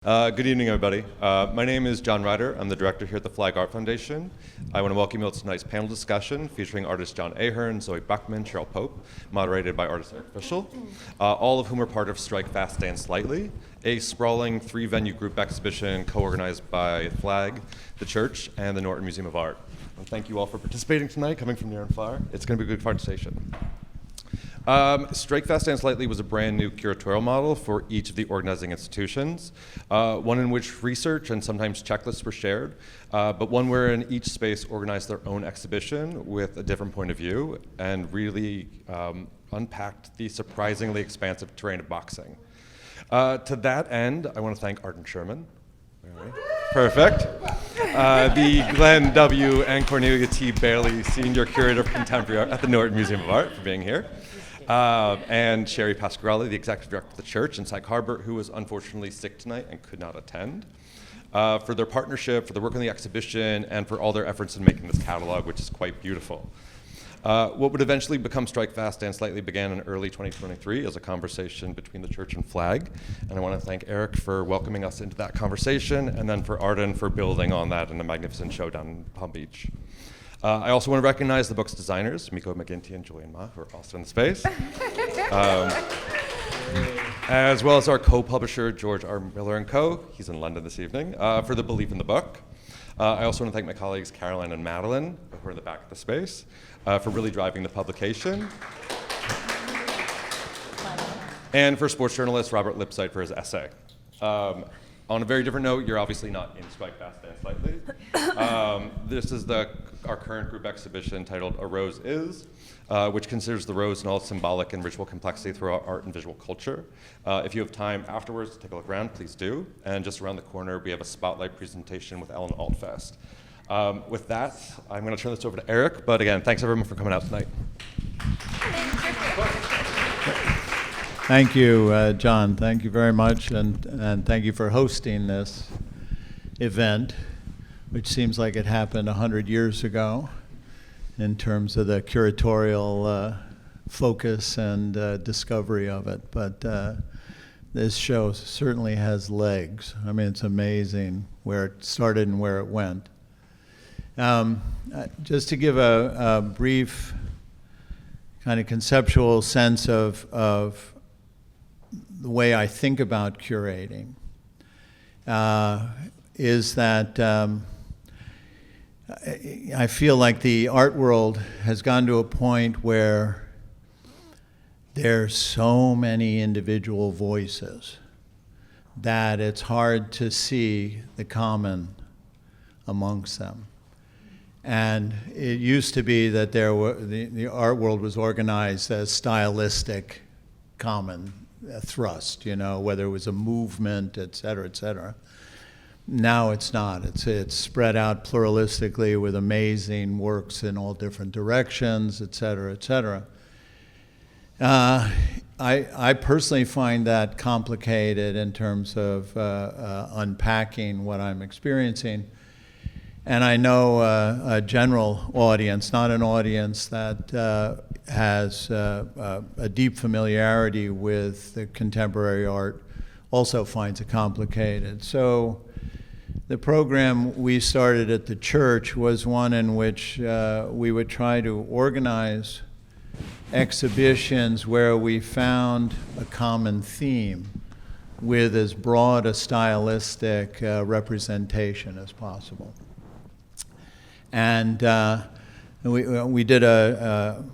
Good evening, everybody. My name is John Ryder. I'm the director here at the Flag Art Foundation. I want to welcome you all to tonight's panel discussion featuring artists John Ahearn, Zoë Buckman, Cheryl Pope, moderated by artist Eric Fischl, all of whom are part of Strike Fast, Stand Slightly, a sprawling three-venue group exhibition co-organized by Flag, the Church, and the Norton Museum of Art. And thank you all for participating tonight, coming from near and far. It's going to be a good conversation. Strike Fast, Stand Slightly was a brand new curatorial model for each of the organizing institutions, one in which research and sometimes checklists were shared, but one wherein each space organized their own exhibition with a different point of view and really unpacked the surprisingly expansive terrain of boxing. To that end, I want to thank Arden Sherman. Perfect. The Glenn W. and Cornelia T. Bailey Senior Curator of Contemporary Art at the Norton Museum of Art for being here. And Sherry Pasquarelli, the Executive Director of the Church in Sag Harbor, who was unfortunately sick tonight and could not attend, for their partnership, for their work on the exhibition, and for all their efforts in making this catalog, which is quite beautiful. What would eventually become Strike Fast, Stand Slightly began in early 2023 as a conversation between the Church and Flag, and I want to thank Eric for welcoming us into that conversation, and then for Arden for building on that in a magnificent show down in Palm Beach. I also want to recognize the book's designers, Miko McGinty and Julian Ma, who are also in the space, as well as our co-publisher, George R. Miller & Co., he's in London this evening, for the belief in the book. I also want to thank my colleagues Caroline and Madeline, who are in the back of the space, for really driving the publication. And for sports journalist Robert Lipsyte for his essay. On a very different note, you're obviously not in Strike Fast, Stand Slightly. This is our current group exhibition titled A Rose Is, which considers the rose in all its symbolic and ritual complexity throughout art and visual culture. If you have time afterwards to take a look around, please do. And just around the corner, we have a spotlight presentation with Ellen Altfest. With that, I'm going to turn this over to Eric. But again, thanks everyone for coming out tonight. Thank you, John. Thank you very much, and thank you for hosting this event, which seems like it happened 100 years ago in terms of the curatorial focus and discovery of it. But this show certainly has legs. I mean, it's amazing where it started and where it went. Just to give a brief kind of conceptual sense of the way I think about curating, is that I feel like the art world has gone to a point where there's so many individual voices that it's hard to see the common amongst them. And it used to be that the art world was organized as stylistic common thrust, whether it was a movement, et cetera, et cetera. Now it's not. It's spread out pluralistically with amazing works in all different directions, et cetera, et cetera. I personally find that complicated in terms of unpacking what I'm experiencing. And I know a general audience, not an audience that has a deep familiarity with the contemporary art, also finds it complicated. So the program we started at the church was one in which we would try to organize exhibitions where we found a common theme with as broad a stylistic representation as possible. And we did the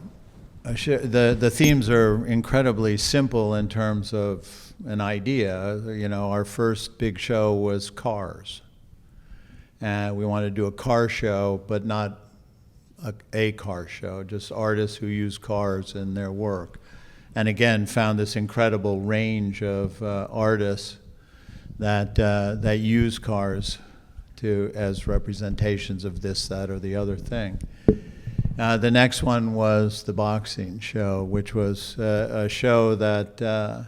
themes are incredibly simple in terms of an idea. Our first big show was cars. And we wanted to do a car show, but not a car show, just artists who use cars in their work. And again, found this incredible range of artists that use cars as representations of this, that, or the other thing. The next one was the boxing show, which was a show that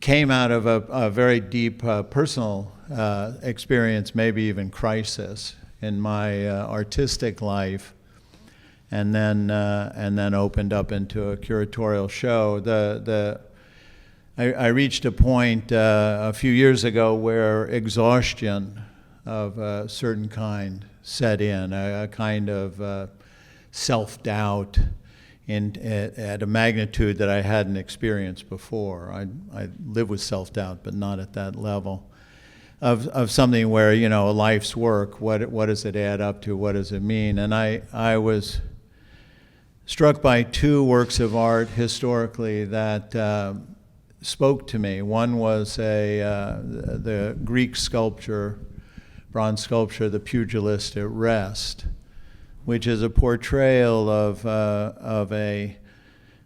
came out of a very deep personal experience, maybe even crisis in my artistic life, and then opened up into a curatorial show. I reached a point a few years ago where exhaustion of a certain kind set in, a kind of self-doubt at a magnitude that I hadn't experienced before. I live with self-doubt, but not at that level. Of something where, you know, a life's work, what does it add up to, what does it mean? And I was struck by two works of art historically that spoke to me. One was the Greek sculpture, bronze sculpture, The Pugilist at Rest, which is a portrayal of a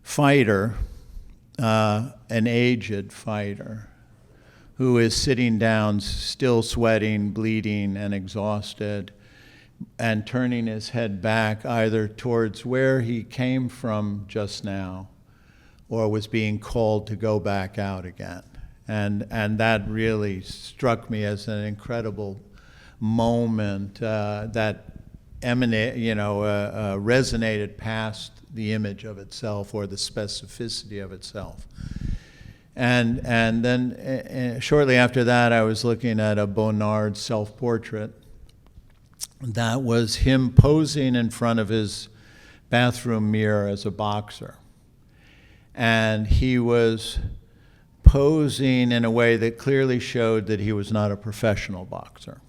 fighter, an aged fighter, who is sitting down, still sweating, bleeding, and exhausted, and turning his head back either towards where he came from just now, or was being called to go back out again. And that really struck me as an incredible moment that resonated past the image of itself or the specificity of itself. And then shortly after that, I was looking at a Bonnard self-portrait that was him posing in front of his bathroom mirror as a boxer. And he was posing in a way that clearly showed that he was not a professional boxer.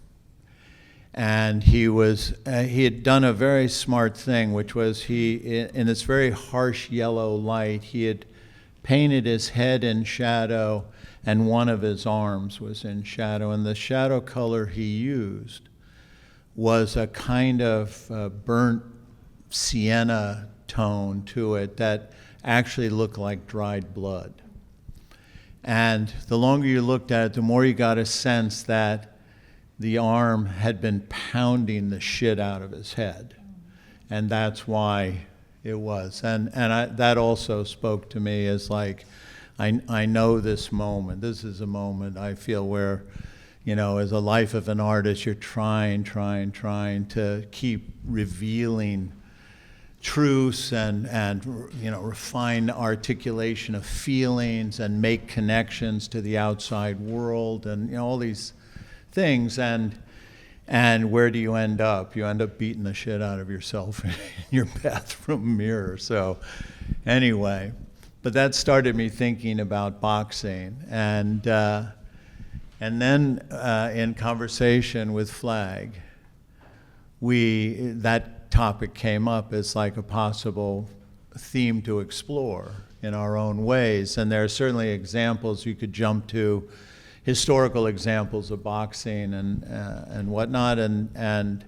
And he had done a very smart thing, which was in this very harsh yellow light, he had painted his head in shadow and one of his arms was in shadow. And the shadow color he used was a kind of burnt sienna tone to it that actually looked like dried blood. And the longer you looked at it, the more you got a sense that the arm had been pounding the shit out of his head. And that's why it was. And that also spoke to me as like, I know this moment. This is a moment I feel where, you know, as a life of an artist, you're trying to keep revealing truths and you know, refine articulation of feelings and make connections to the outside world and, you know, all these things. And where do you end up? You end up beating the shit out of yourself in your bathroom mirror. So anyway, but that started me thinking about boxing. And then in conversation with Flag, that topic came up as like a possible theme to explore in our own ways. And there are certainly examples you could jump to, historical examples of boxing and whatnot, and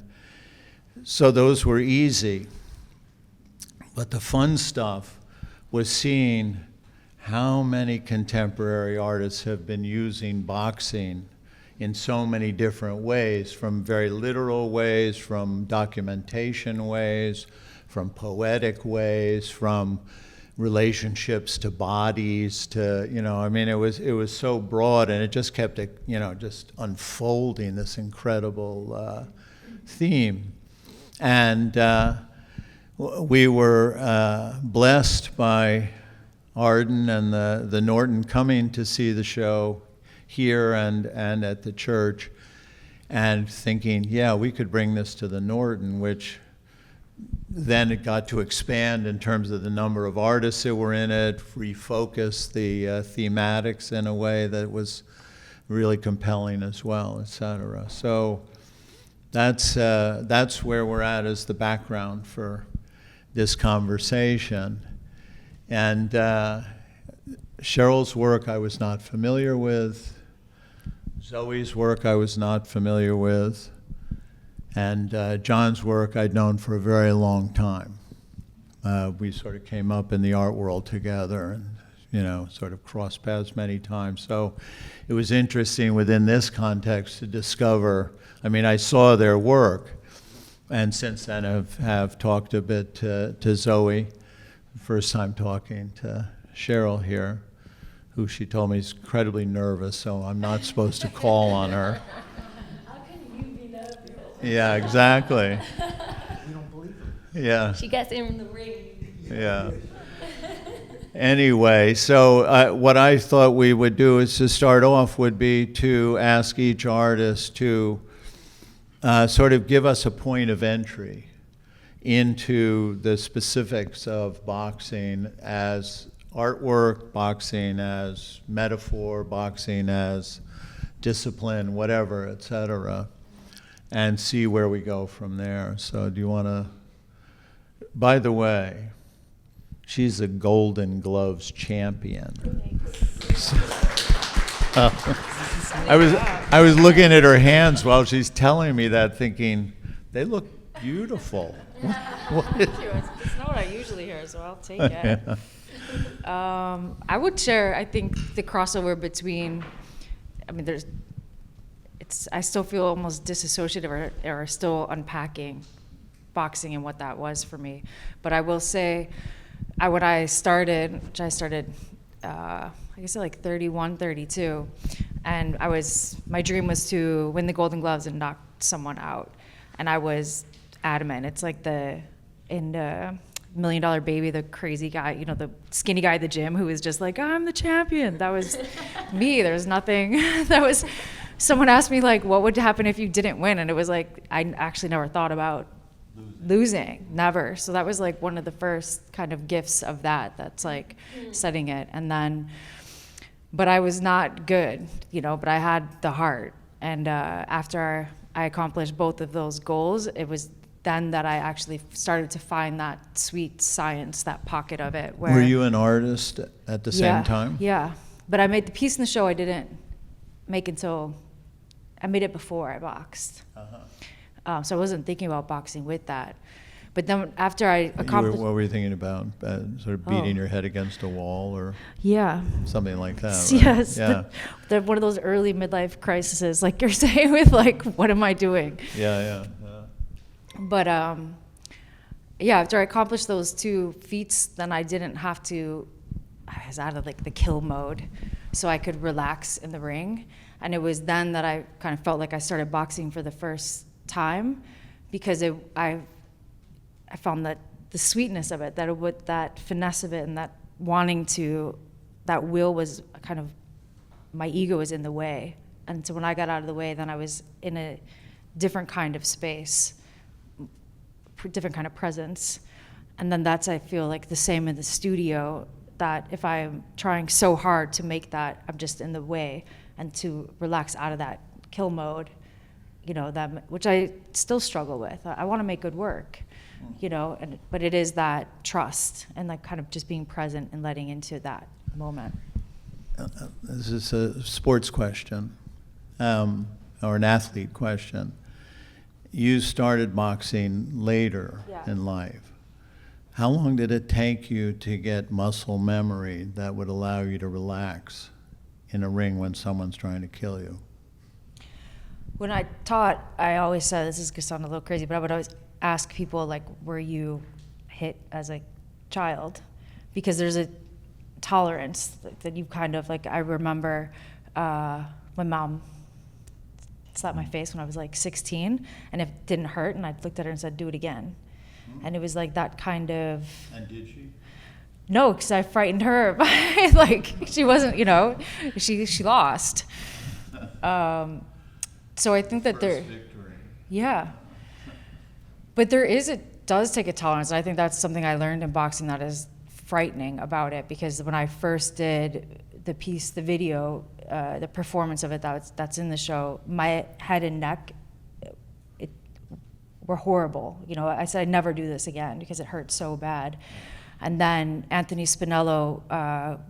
so those were easy. But the fun stuff was seeing how many contemporary artists have been using boxing in so many different ways, from very literal ways, from documentation ways, from poetic ways, from relationships to bodies to, you know, I mean, it was so broad, and it just kept, you know, just unfolding this incredible theme. And we were blessed by Arden and the Norton coming to see the show here and at the church, and thinking, yeah, we could bring this to the Norton, which then it got to expand in terms of the number of artists that were in it, refocus the thematics in a way that was really compelling as well, et cetera. So that's where we're at as the background for this conversation. And Cheryl's work I was not familiar with. Zoe's work I was not familiar with. And John's work I'd known for a very long time. We sort of came up in the art world together and, you know, sort of crossed paths many times. So it was interesting within this context to discover, I mean, I saw their work, and since then have talked a bit to Zoe, first time talking to Cheryl here, who she told me is incredibly nervous, so I'm not supposed to call on her. Yeah, exactly. We don't believe it. Yeah. She gets in the ring. Yeah. Anyway, so what I thought we would do is to start off would be to ask each artist to sort of give us a point of entry into the specifics of boxing as artwork, boxing as metaphor, boxing as discipline, whatever, et cetera, and see where we go from there. So do you want to, by the way, she's a Golden Gloves champion. I was looking at her hands while she's telling me that, thinking, they look beautiful. Thank you. It's not what I usually hear, so I'll take it. I would share, I think, the crossover between, I mean, I still feel almost disassociative or still unpacking boxing and what that was for me. But I will say, when I started, I guess like 31, 32, and my dream was to win the Golden Gloves and knock someone out. And I was adamant. It's like in $1 Million Baby, the crazy guy, the skinny guy at the gym who was just like, I'm the champion. That was me. There's nothing. Someone asked me, like, what would happen if you didn't win? And it was like, I actually never thought about losing, never. So that was like one of the first kind of gifts of that's like setting it. And then, but I was not good, but I had the heart. And after I accomplished both of those goals, it was then that I actually started to find that sweet science, that pocket of it. Where, were you an artist at the same time? Yeah, but I made the piece in the show I didn't make until, I made it before I boxed. So I wasn't thinking about boxing with that. But then after I accomplished... What were you thinking about? Sort of beating your head against a wall or something like that, right? Yes. Yeah. They're one of those early midlife crises, like you're saying, with like, what am I doing? Yeah. But after I accomplished those 2 feats, then I didn't have to, I was out of like the kill mode, so I could relax in the ring. And it was then that I kind of felt like I started boxing for the first time, because I found that the sweetness of it, that finesse of it, and that wanting to, that will was kind of, my ego was in the way. And so when I got out of the way, then I was in a different kind of space, different kind of presence. And then that's, I feel like, the same in the studio, that if I'm trying so hard to make that, I'm just in the way, and to relax out of that kill mode, which I still struggle with. I want to make good work, but it is that trust and like kind of just being present and letting into that moment. This is a sports question, or an athlete question. You started boxing later in life. How long did it take you to get muscle memory that would allow you to relax in a ring when someone's trying to kill you? When I taught, I always said, this is going to sound a little crazy, but I would always ask people, like, were you hit as a child? Because there's a tolerance that you kind of, like, I remember my mom slapped my face when I was like 16, and it didn't hurt, and I looked at her and said, do it again. And it was like that kind of... And did she? No, because I frightened her. Like, she wasn't, she lost. So I think that there... victory. Yeah. But it does take a tolerance, and I think that's something I learned in boxing that is frightening about it, because when I first did the piece, the video, the performance of it that's in the show, my head and neck were horrible. I said I'd never do this again because it hurt so bad. And then Anthony Spinello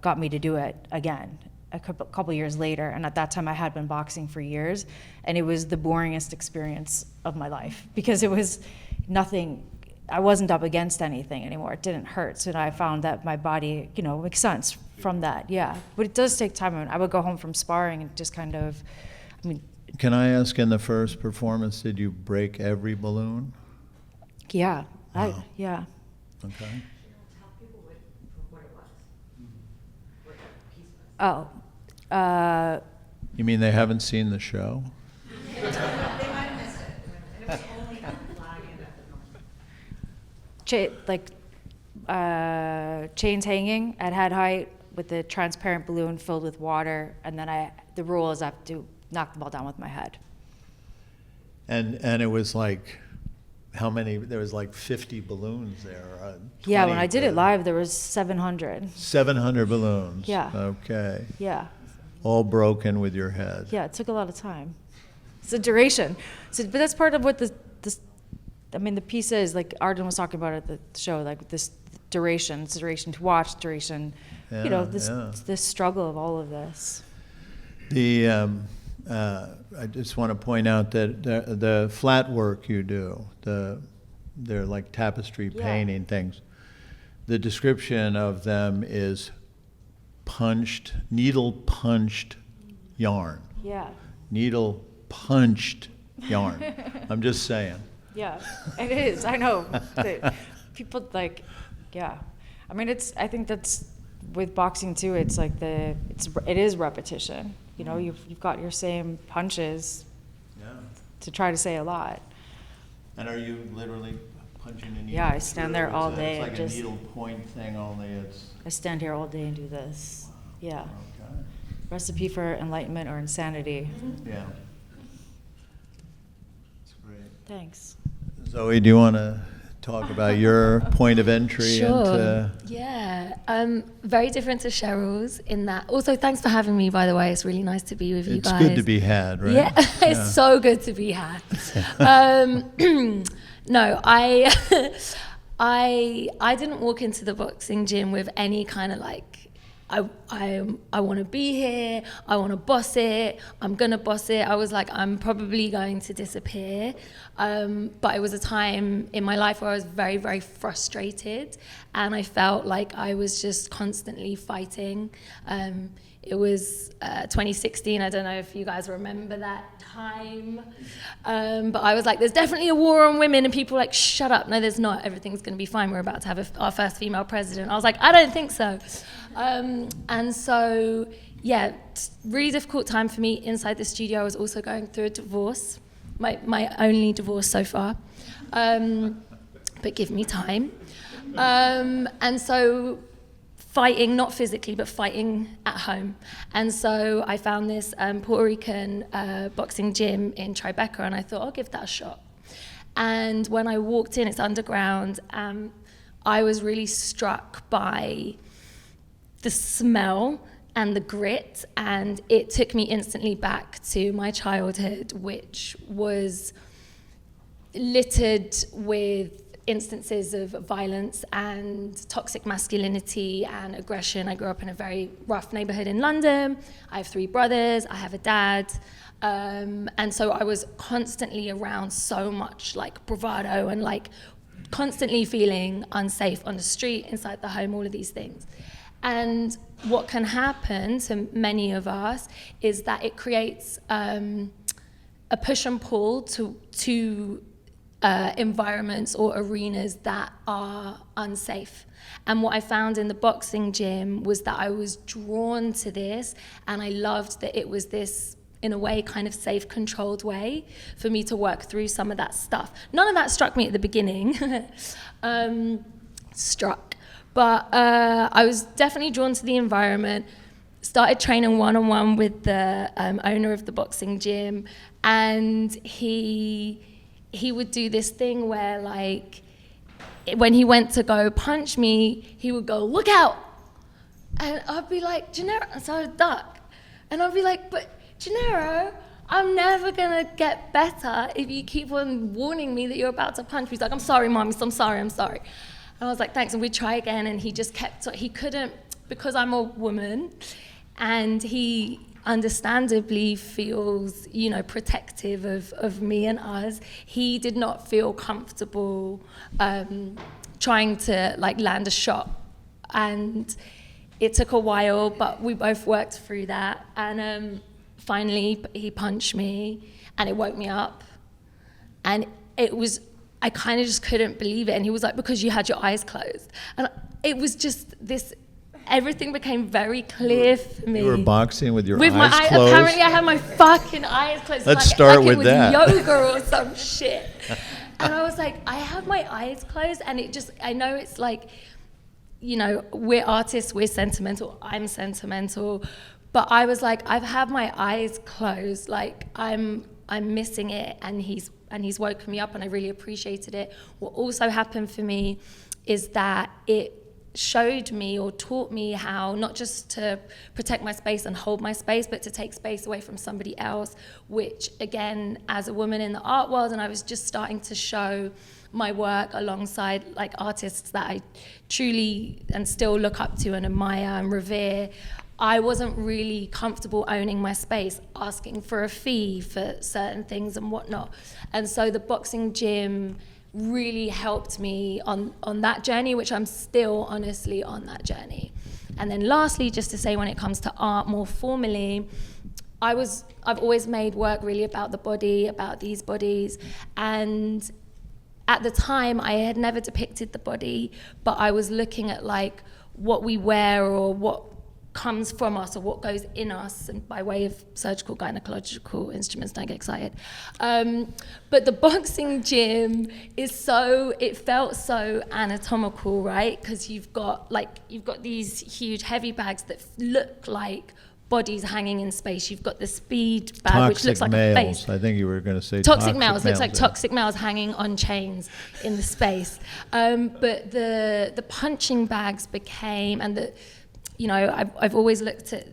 got me to do it again a couple years later. And at that time I had been boxing for years, and it was the boringest experience of my life, because it was nothing, I wasn't up against anything anymore. It didn't hurt. So I found that my body, makes sense from that. Yeah. But it does take time. I would go home from sparring and just kind of, Can I ask, in the first performance, did you break every balloon? Yeah. Wow. Yeah. Okay. Oh. You mean they haven't seen the show? They might have missed it. It was only a flag in at the moment. Like chains hanging at head height with a transparent balloon filled with water, and then the rule is I have to knock the ball down with my head. And it was like, how many? There was like 50 balloons there. Yeah, when I did it live, there was 700. 700 balloons. Yeah. Okay. Yeah. All broken with your head. Yeah, it took a lot of time. It's the duration. So, but that's part of what the piece is. Like Arden was talking about at the show, like this duration to watch, duration. Yeah, this struggle of all of this. I just want to point out that the flat work you do, they're like tapestry painting things. The description of them is needle punched yarn. Yeah. Needle punched yarn. I'm just saying. Yeah, it is. I know. People like, yeah. I mean, I think that's with boxing too. It's like it is repetition. You know, you've got your same punches. Yeah. To try to say a lot. And are you literally punching a needle? Yeah, I stand there all day. It's like a needle point thing, only it's. I stand here all day and do this. Wow. Yeah. Okay. Recipe for enlightenment or insanity. Yeah. That's great. Thanks. Zoe, do you want to talk about your point of entry? Sure. Yeah. Very different to Cheryl's in that. Also, thanks for having me, by the way. It's really nice to be with you guys. It's good to be had, right? Yeah, it's so good to be had. No, I didn't walk into the boxing gym with any kind of like, I want to be here, I want to boss it, I'm going to boss it. I was like, I'm probably going to disappear. But it was a time in my life where I was very, very frustrated, and I felt like I was just constantly fighting. It was 2016, I don't know if you guys remember that time, but I was like, there's definitely a war on women, and people were like, shut up, no there's not, everything's going to be fine, we're about to have our first female president. I was like, I don't think so. And so, yeah, really difficult time for me inside the studio. I was also going through a divorce, my only divorce so far, but give me time. And so fighting, not physically, but fighting at home. And so I found this Puerto Rican boxing gym in Tribeca, and I thought, I'll give that a shot. And when I walked in, it's underground, I was really struck by the smell and the grit, and it took me instantly back to my childhood, which was littered with instances of violence and toxic masculinity and aggression. I grew up in a very rough neighborhood in London. I have 3 brothers, I have a dad, and so I was constantly around so much like bravado and like constantly feeling unsafe on the street, inside the home, all of these things. And what can happen to many of us is that it creates a push and pull to environments or arenas that are unsafe. And what I found in the boxing gym was that I was drawn to this, and I loved that it was this, in a way, kind of safe, controlled way for me to work through some of that stuff. None of that struck me at the beginning. But I was definitely drawn to the environment, started training one-on-one with the owner of the boxing gym, and he would do this thing where, like, when he went to go punch me, he would go, look out! And I'd be like, Gennaro, so I'd duck. And I'd be like, but Gennaro, I'm never gonna get better if you keep on warning me that you're about to punch me. He's like, I'm sorry, Mommy, I'm sorry. And I was like, thanks, and we'd try again, and he just he couldn't, because I'm a woman, and he understandably feels, you know, protective of me and us, he did not feel comfortable trying to, like, land a shot. And it took a while, but we both worked through that, and finally he punched me, and it woke me up, and it was, I kind of just couldn't believe it. And he was like, because you had your eyes closed. And it was just this, everything became very clear for me. You were boxing with your eyes closed? Apparently I had my fucking eyes closed. Let's start with that. Like it was yoga or some shit. And I was like, I have my eyes closed, and it just, I know it's like, you know, we're artists, we're sentimental, I'm sentimental, but I was like, I've had my eyes closed, like I'm missing it, and he's woken me up, and I really appreciated it. What also happened for me is that it showed me or taught me how not just to protect my space and hold my space, but to take space away from somebody else, which again, as a woman in the art world, and I was just starting to show my work alongside like artists that I truly and still look up to and admire and revere, I wasn't really comfortable owning my space, asking for a fee for certain things and whatnot. And so the boxing gym really helped me on that journey, which I'm still honestly on that journey. And then lastly, just to say, when it comes to art more formally, I've always made work really about the body, about these bodies. And at the time, I had never depicted the body, but I was looking at like what we wear or what comes from us or what goes in us, and by way of surgical gynecological instruments, don't get excited. But the boxing gym it felt so anatomical, right? Because you've got these huge heavy bags that look like bodies hanging in space. You've got the speed bag, which looks like males. a face. I think you were going to say toxic males. Looks like yeah. toxic males hanging on chains in the space. But the punching bags became, and the, you know, I've always looked at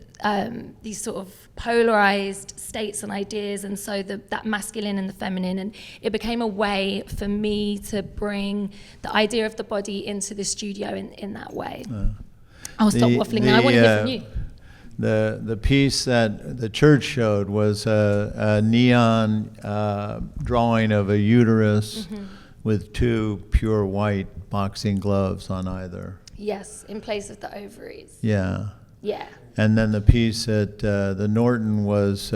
these sort of polarized states and ideas, and so that masculine and the feminine, and it became a way for me to bring the idea of the body into the studio in that way. I'll stop waffling now. I want to hear from you. The piece that the church showed was a neon drawing of a uterus with two pure white boxing gloves on either. Yes, in place of the ovaries. Yeah. Yeah. And then the piece at the Norton was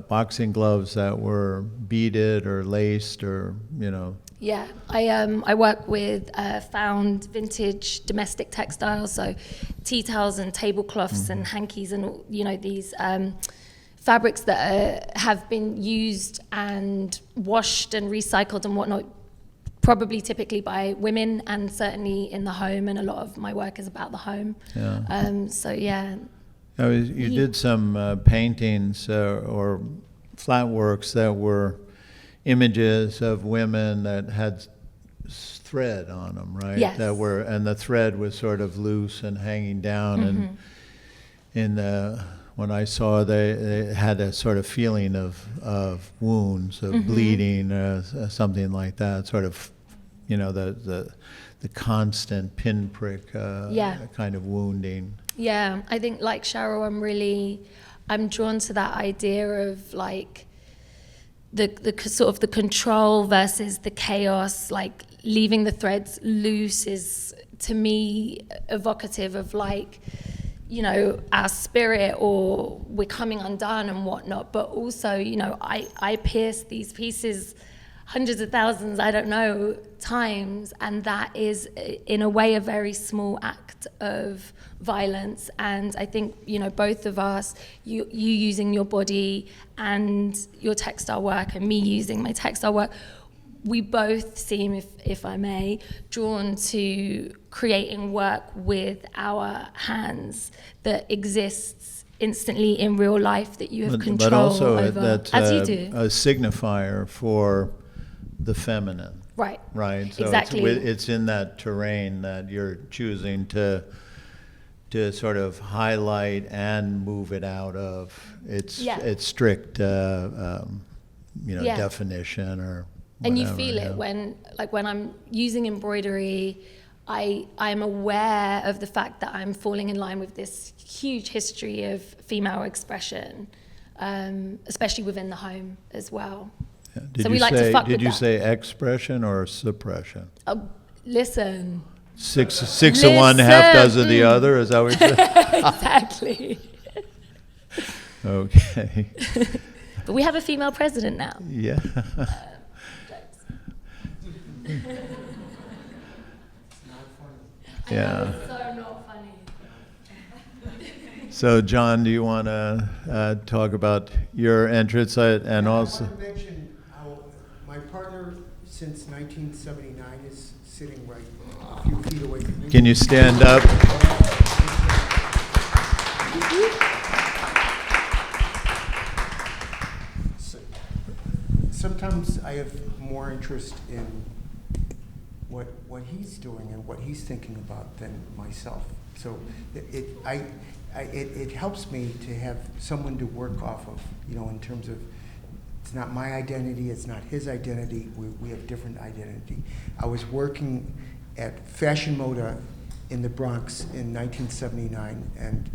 boxing gloves that were beaded or laced or, you know. Yeah, I work with found vintage domestic textiles, so tea towels and tablecloths and hankies and, you know, these fabrics that have been used and washed and recycled and whatnot, probably typically by women, and certainly in the home, and a lot of my work is about the home. Yeah. So yeah. You did some paintings or flat works that were images of women that had thread on them, right? Yes. And the thread was sort of loose and hanging down, and when I saw they had a sort of feeling of wounds, of bleeding, something like that, sort of, you know, the constant pinprick kind of wounding. Yeah, I think like Cheryl, I'm drawn to that idea of like the sort of the control versus the chaos, like leaving the threads loose is to me evocative of like, you know, our spirit, or we're coming undone and whatnot. But also, you know, I pierce these pieces hundreds of thousands, I don't know, times, and that is in a way a very small act of violence. And I think, you know, both of us, you using your body and your textile work and me using my textile work, we both seem, if I may, drawn to creating work with our hands that exists instantly in real life, that you have control but also over, that's as you do. A signifier for the feminine. Right. Right. So exactly. It's in that terrain that you're choosing to sort of highlight and move it out of its strict, definition or whatever. And you feel it when I'm using embroidery, I'm aware of the fact that I'm falling in line with this huge history of female expression, especially within the home as well. Yeah. Did you say expression or suppression? Listen. Six of one, half dozen the other. Is that what you're saying? Exactly. Okay. But we have a female president now. Yeah. Yeah. So not funny. So, John, do you want to talk about your entrance and also? I want to mention how my partner since 1979 is sitting right a few feet away from me. Can you stand up? Sometimes I have more interest in what he's doing and what he's thinking about than myself. So it helps me to have someone to work off of, in terms of, it's not my identity, it's not his identity, we have different identity. I was working at Fashion Moda in the Bronx in 1979, and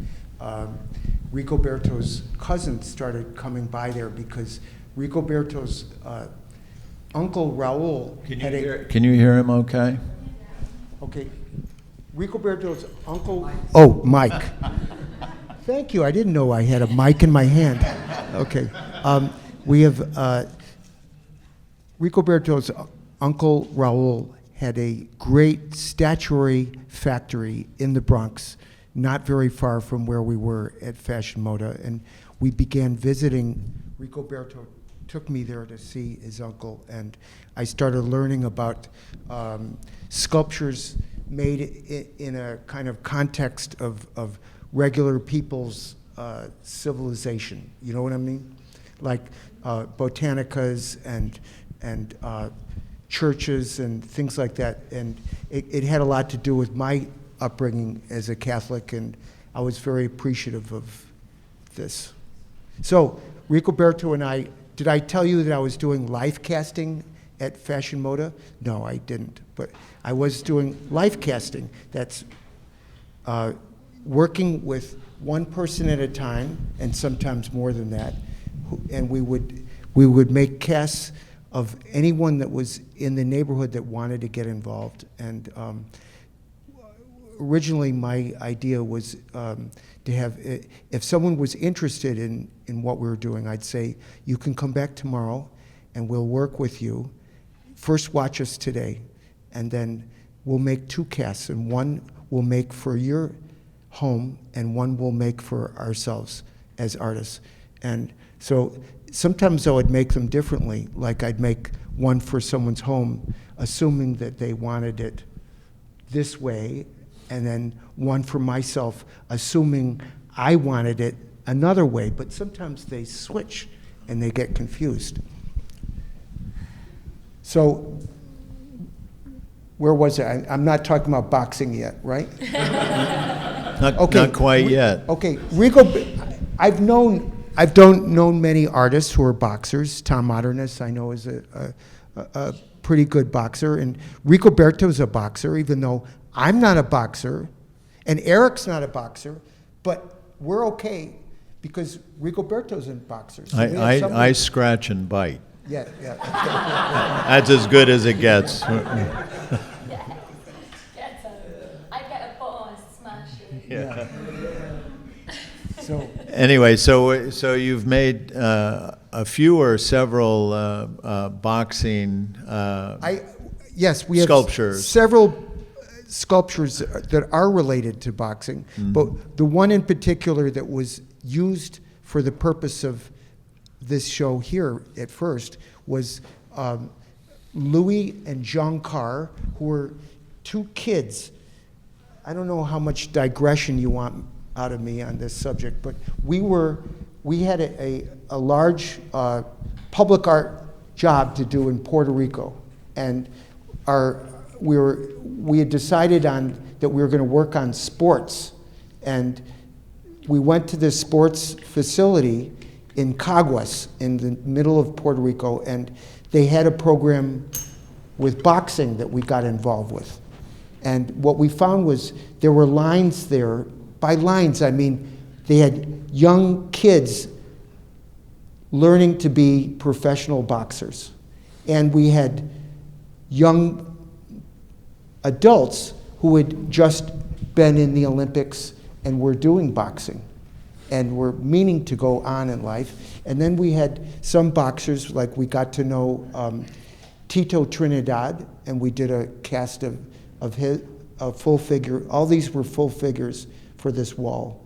Rigoberto's cousin started coming by there because Rigoberto's uncle Raul Can you hear him okay? Okay. Rigoberto's uncle. Oh, Mike. Thank you. I didn't know I had a mic in my hand. Okay. We have Rigoberto's uncle Raul had a great statuary factory in the Bronx, not very far from where we were at Fashion Moda, and we began visiting. Rigoberto took me there to see his uncle, and I started learning about sculptures made in a kind of context of regular people's civilization. You know what I mean? Like botanicas and churches and things like that. And it had a lot to do with my upbringing as a Catholic, and I was very appreciative of this. So Rigoberto and I, did I tell you that I was doing life casting at Fashion Moda? No, I didn't. But I was doing life casting. That's working with one person at a time, and sometimes more than that. And we would make casts of anyone that was in the neighborhood that wanted to get involved. And originally, my idea was to have, if someone was interested in what we were doing, I'd say, you can come back tomorrow and we'll work with you. First watch us today, and then we'll make 2 casts, and one we'll make for your home and one we'll make for ourselves as artists. And so sometimes I would make them differently, like I'd make one for someone's home, assuming that they wanted it this way, and then one for myself, assuming I wanted it another way. But sometimes they switch and they get confused. So where was I? I'm not talking about boxing yet, right? Not quite yet. Okay, I've known many artists who are boxers. Tom Modernus, I know, is a pretty good boxer, and Rigoberto's a boxer, even though I'm not a boxer, and Eric's not a boxer, but we're okay because Rigoberto's a boxer. So I scratch and bite. Yeah. That's as good as it gets. I get a ball and smash it. Yeah. So anyway, so you've made a few or several boxing yes, we have sculptures. Several sculptures that are related to boxing, but the one in particular that was used for the purpose of this show here at first was Louis and Jean Carr, who were 2 kids. I don't know how much digression you want out of me on this subject, but we had a large public art job to do in Puerto Rico, and we had decided that we were going to work on sports, and we went to this sports facility in Caguas, in the middle of Puerto Rico, and they had a program with boxing that we got involved with. And what we found was there were lines there. By lines, I mean they had young kids learning to be professional boxers. And we had young adults who had just been in the Olympics and were doing boxing and were meaning to go on in life. And then we had some boxers, like we got to know Tito Trinidad, and we did a cast of his, a full figure. All these were full figures for this wall.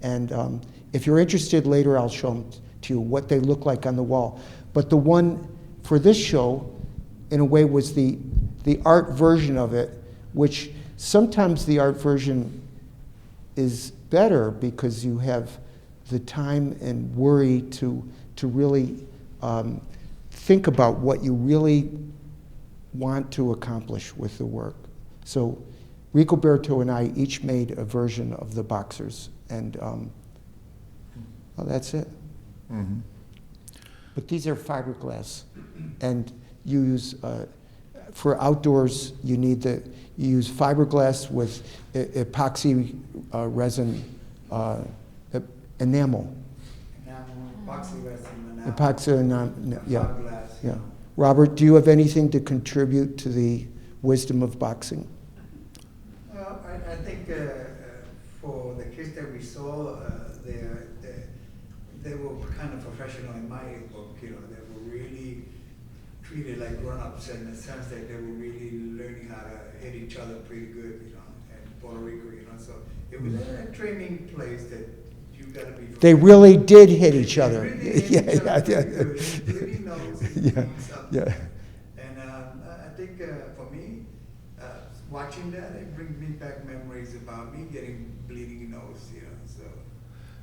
And if you're interested later, I'll show them to you what they look like on the wall. But the one for this show in a way, was the art version of it, which sometimes the art version is better because you have the time and worry to really think about what you really want to accomplish with the work. So Rigoberto and I each made a version of the boxers, and well, that's it. Mm-hmm. But these are fiberglass, and you use for outdoors. You use fiberglass with epoxy resin enamel. Epoxy resin, Epoxy enamel. Yeah, fiberglass. yeah. Robert, do you have anything to contribute to the wisdom of boxing? I think for the kids that we saw, they were kind of professional in my book. You know, they were really treated like grown-ups in the sense that they were really learning how to hit each other pretty good. You know, in Puerto Rico. You know, so it was a training place that you got to be. They really did hit each other. Really hit each other pretty good. It really knows yeah. And I think for me, watching that, it brings me back memories about me getting bleeding nose, you know. So,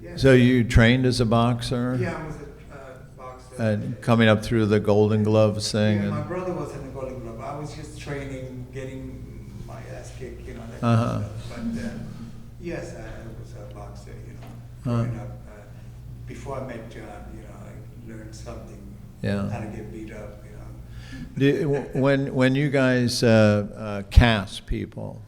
yeah. So you trained as a boxer? Yeah, I was a boxer. And coming up through the Golden Gloves thing? Yeah, my And, brother was in the Golden Glove. I was just training, getting my ass kicked, you know, that Uh-huh. kind of stuff. But yes, I was a boxer, you know, growing up. Before I met John, you know, I learned something, Yeah. how to get beat up, you know. when you guys cast people,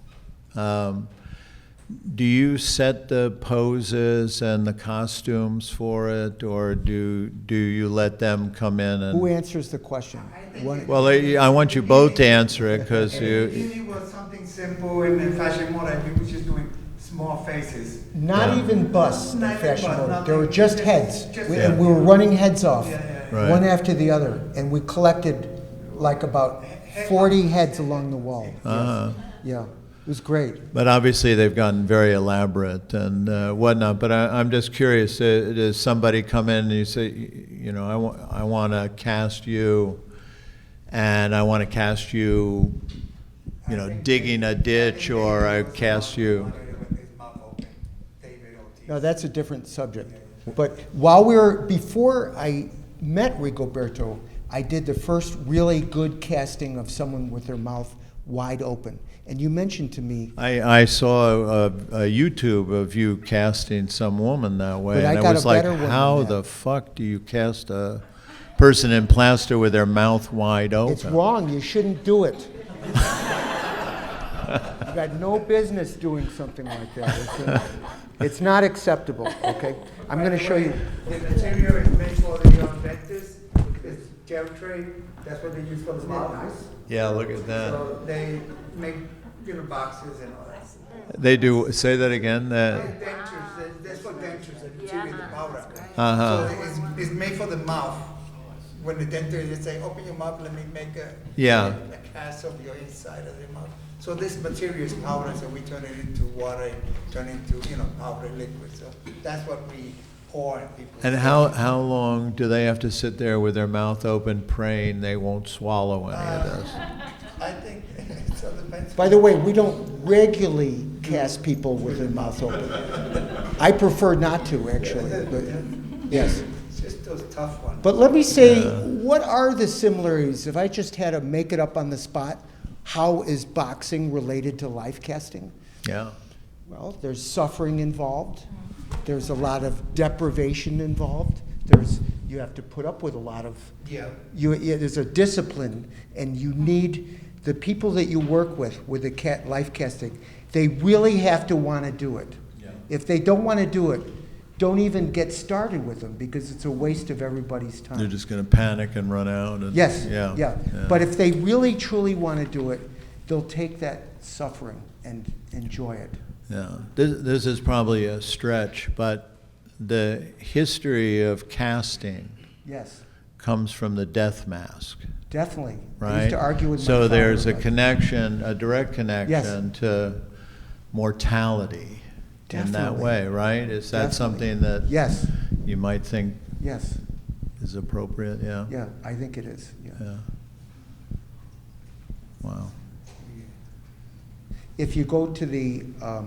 do you set the poses and the costumes for it, or do you let them come in Who and? answers the question? One- Well, I want you both to answer it because The you. beginning was something simple, and then fashion mode, we were just doing small faces. Not Yeah. even busts in Not even fashion busts, mode. nothing. There were just Just- heads. just And heads. we were running heads off, Yeah, Right. one after the other. And we collected like about 40 heads along the wall. Uh-huh. Yeah, it was great. But obviously, they've gotten very elaborate and whatnot. But I'm just curious: does somebody come in and you say, you know, I want to cast you, and I want to cast you, you know, digging a ditch, or I cast you. No, that's a different subject. But before I met Rigoberto, I did the first really good casting of someone with their mouth wide open. And you mentioned to me, I saw a YouTube of you casting some woman that way, But I and I got was a like, better one than how that. the fuck do you cast a person in plaster with their mouth wide open? it's wrong, you shouldn't do it. You got no business doing something like that. It's not acceptable, okay? I'm going to show you. The material is made for the dentist. It's gel tray. That's what they use for the mouth. Yeah, look at that. So they make, you know, boxes and all that. They do. Say that again. Dentures. That's for dentures. The material, the powder. Uh-huh. So it's made for the mouth. When the dentist they say, open your mouth, let me make a cast of your inside of the mouth. So this material is powder, so we turn it into water, turn it into, you know, powder liquid. So that's what we pour in people. And how long do they have to sit there with their mouth open, praying they won't swallow any of this? I think it all depends. By the way, we don't regularly cast people with their mouth open. I prefer not to, actually. But, yes. It's just those tough ones. But let me say, what are the similarities? If I just had to make it up on the spot, how is boxing related to life casting? Yeah. Well, there's suffering involved. There's a lot of deprivation involved. You have to put up with a lot of. There's a discipline, and you need the people that you work with the life casting. They really have to want to do it. Yeah. If they don't want to do it, don't even get started with them because it's a waste of everybody's time. They're just going to panic and run out. And, Yes. Yeah. Yeah. But if they really truly want to do it, they'll take that suffering and enjoy it. Yeah. This is probably a stretch, but the history of casting Yes. comes from the death mask, Definitely. I right? used to argue with my so father there's a about it. connection, a direct connection to mortality in that Definitely. way, right? Is that Definitely. something that Yes. you might think Yes. is appropriate? Yeah. Yeah, I think it is. Yeah. Yeah. Wow. If you go to the oh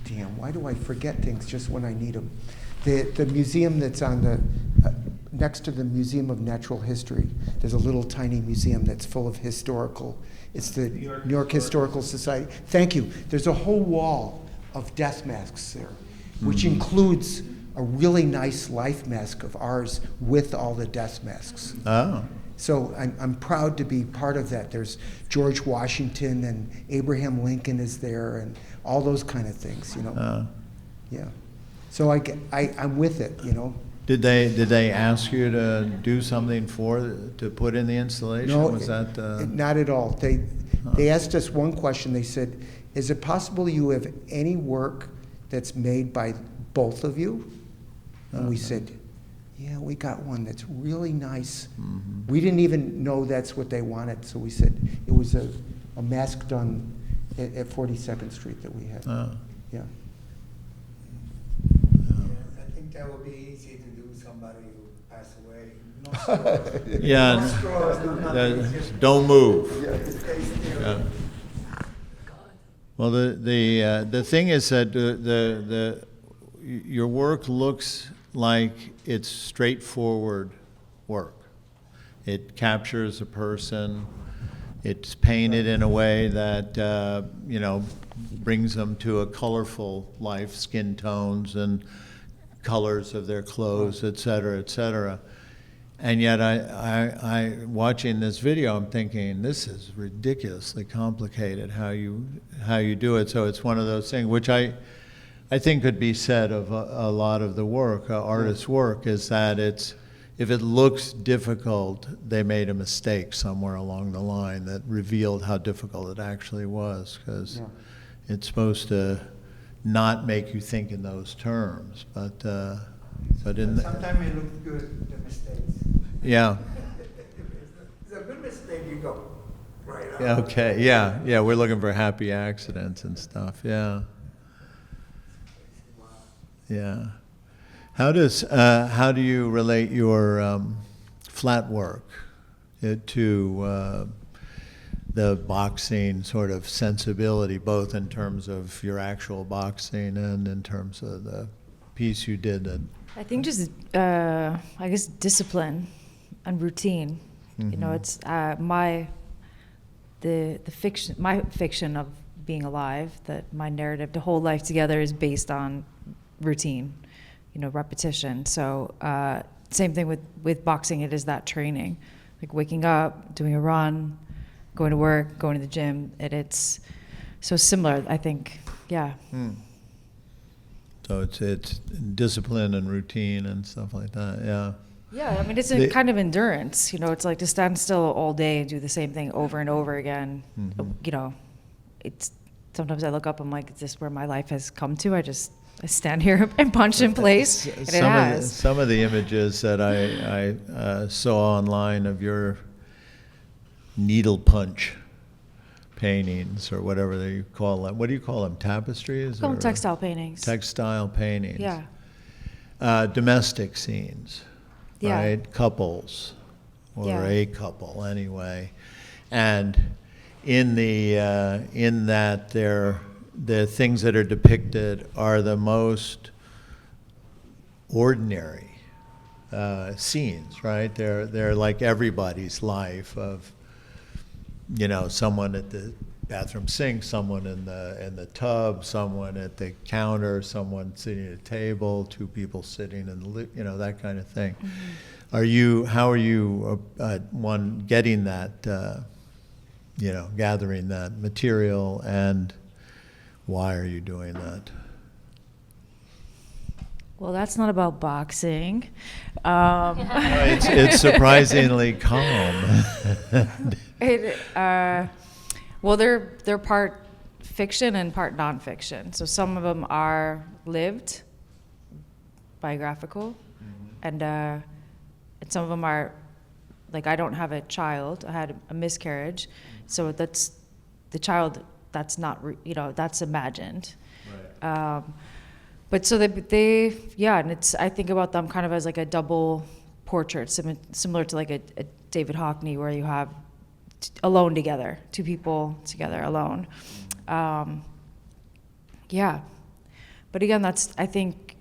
damn, why do I forget things just when I need them? The museum that's on the, next to the Museum of Natural History, there's a little tiny museum that's full of historical, it's the New York Historical Society. Thank you. There's a whole wall of death masks there, which includes a really nice life mask of ours with all the death masks. Oh. So I'm proud to be part of that. There's George Washington and Abraham Lincoln is there and all those kind of things, you know. Yeah. So I'm with it, you know. Did they ask you to do something to put in the installation? No, Was that not at all. They asked us one question. They said, "Is it possible you have any work that's made by both of you?" And we said, "Yeah, we got one that's really nice." Mm-hmm. We didn't even know that's what they wanted, so we said it was a mask done at 42nd Street that we had. Yeah. I think that would be easy to do somebody who passed away. No straws. Yeah. No straws, no nothing. Just don't move. stay still. Yeah. Well, the thing is that your work looks like it's straightforward work. It captures a person. It's painted in a way that brings them to a colorful life, skin tones and colors of their clothes, et cetera, et cetera. And yet, I watching this video, I'm thinking this is ridiculously complicated how you do it. So it's one of those things which I think could be said of a lot of the work, artists' work, is that if it looks difficult, they made a mistake somewhere along the line that revealed how difficult it actually was, because it's supposed to not make you think in those terms. But Sometimes it looks good, the mistakes. Yeah. It's a good mistake, you go right out. Yeah, okay. Yeah. We're looking for happy accidents and stuff. Yeah. Yeah. How do you relate your flat work to the boxing sort of sensibility, both in terms of your actual boxing and in terms of the piece you did? I think just, I guess, discipline and routine. Mm-hmm. You know, it's my fiction of being alive, that my narrative, the whole life together is based on routine, repetition. So same thing with boxing, it is that training, like waking up, doing a run, going to work, going to the gym, it's so similar, I think, yeah. So it's discipline and routine and stuff like that, yeah. Yeah, I mean, it's a kind of endurance, it's like to stand still all day and do the same thing over and over again. Mm-hmm. It's sometimes I look up, I'm like, is this where my life has come to? I stand here and punch in place, and it has. Some of the images that I saw online of your needle punch paintings, or whatever you call them. What do you call them? Tapestries? I call them textile paintings. Textile paintings. Yeah. Domestic scenes, yeah. Right? Couples, or yeah. a couple anyway. And in that the things that are depicted are the most ordinary scenes, right? They're like everybody's life of, someone at the bathroom sink, someone in the tub, someone at the counter, someone sitting at a table, two people sitting in the that kind of thing. Mm-hmm. How are you getting that, gathering that material, and why are you doing that? Well, that's not about boxing. It's surprisingly calm. Well, they're part fiction and part nonfiction. So some of them are lived, biographical, mm-hmm. and some of them are, like, I don't have a child. I had a miscarriage, so that's the child. That's not, that's imagined. Right. But so they, and I think about them kind of as like a double portrait, similar to like a David Hockney, where you have alone together, two people together alone. Yeah. But again, that's, I think,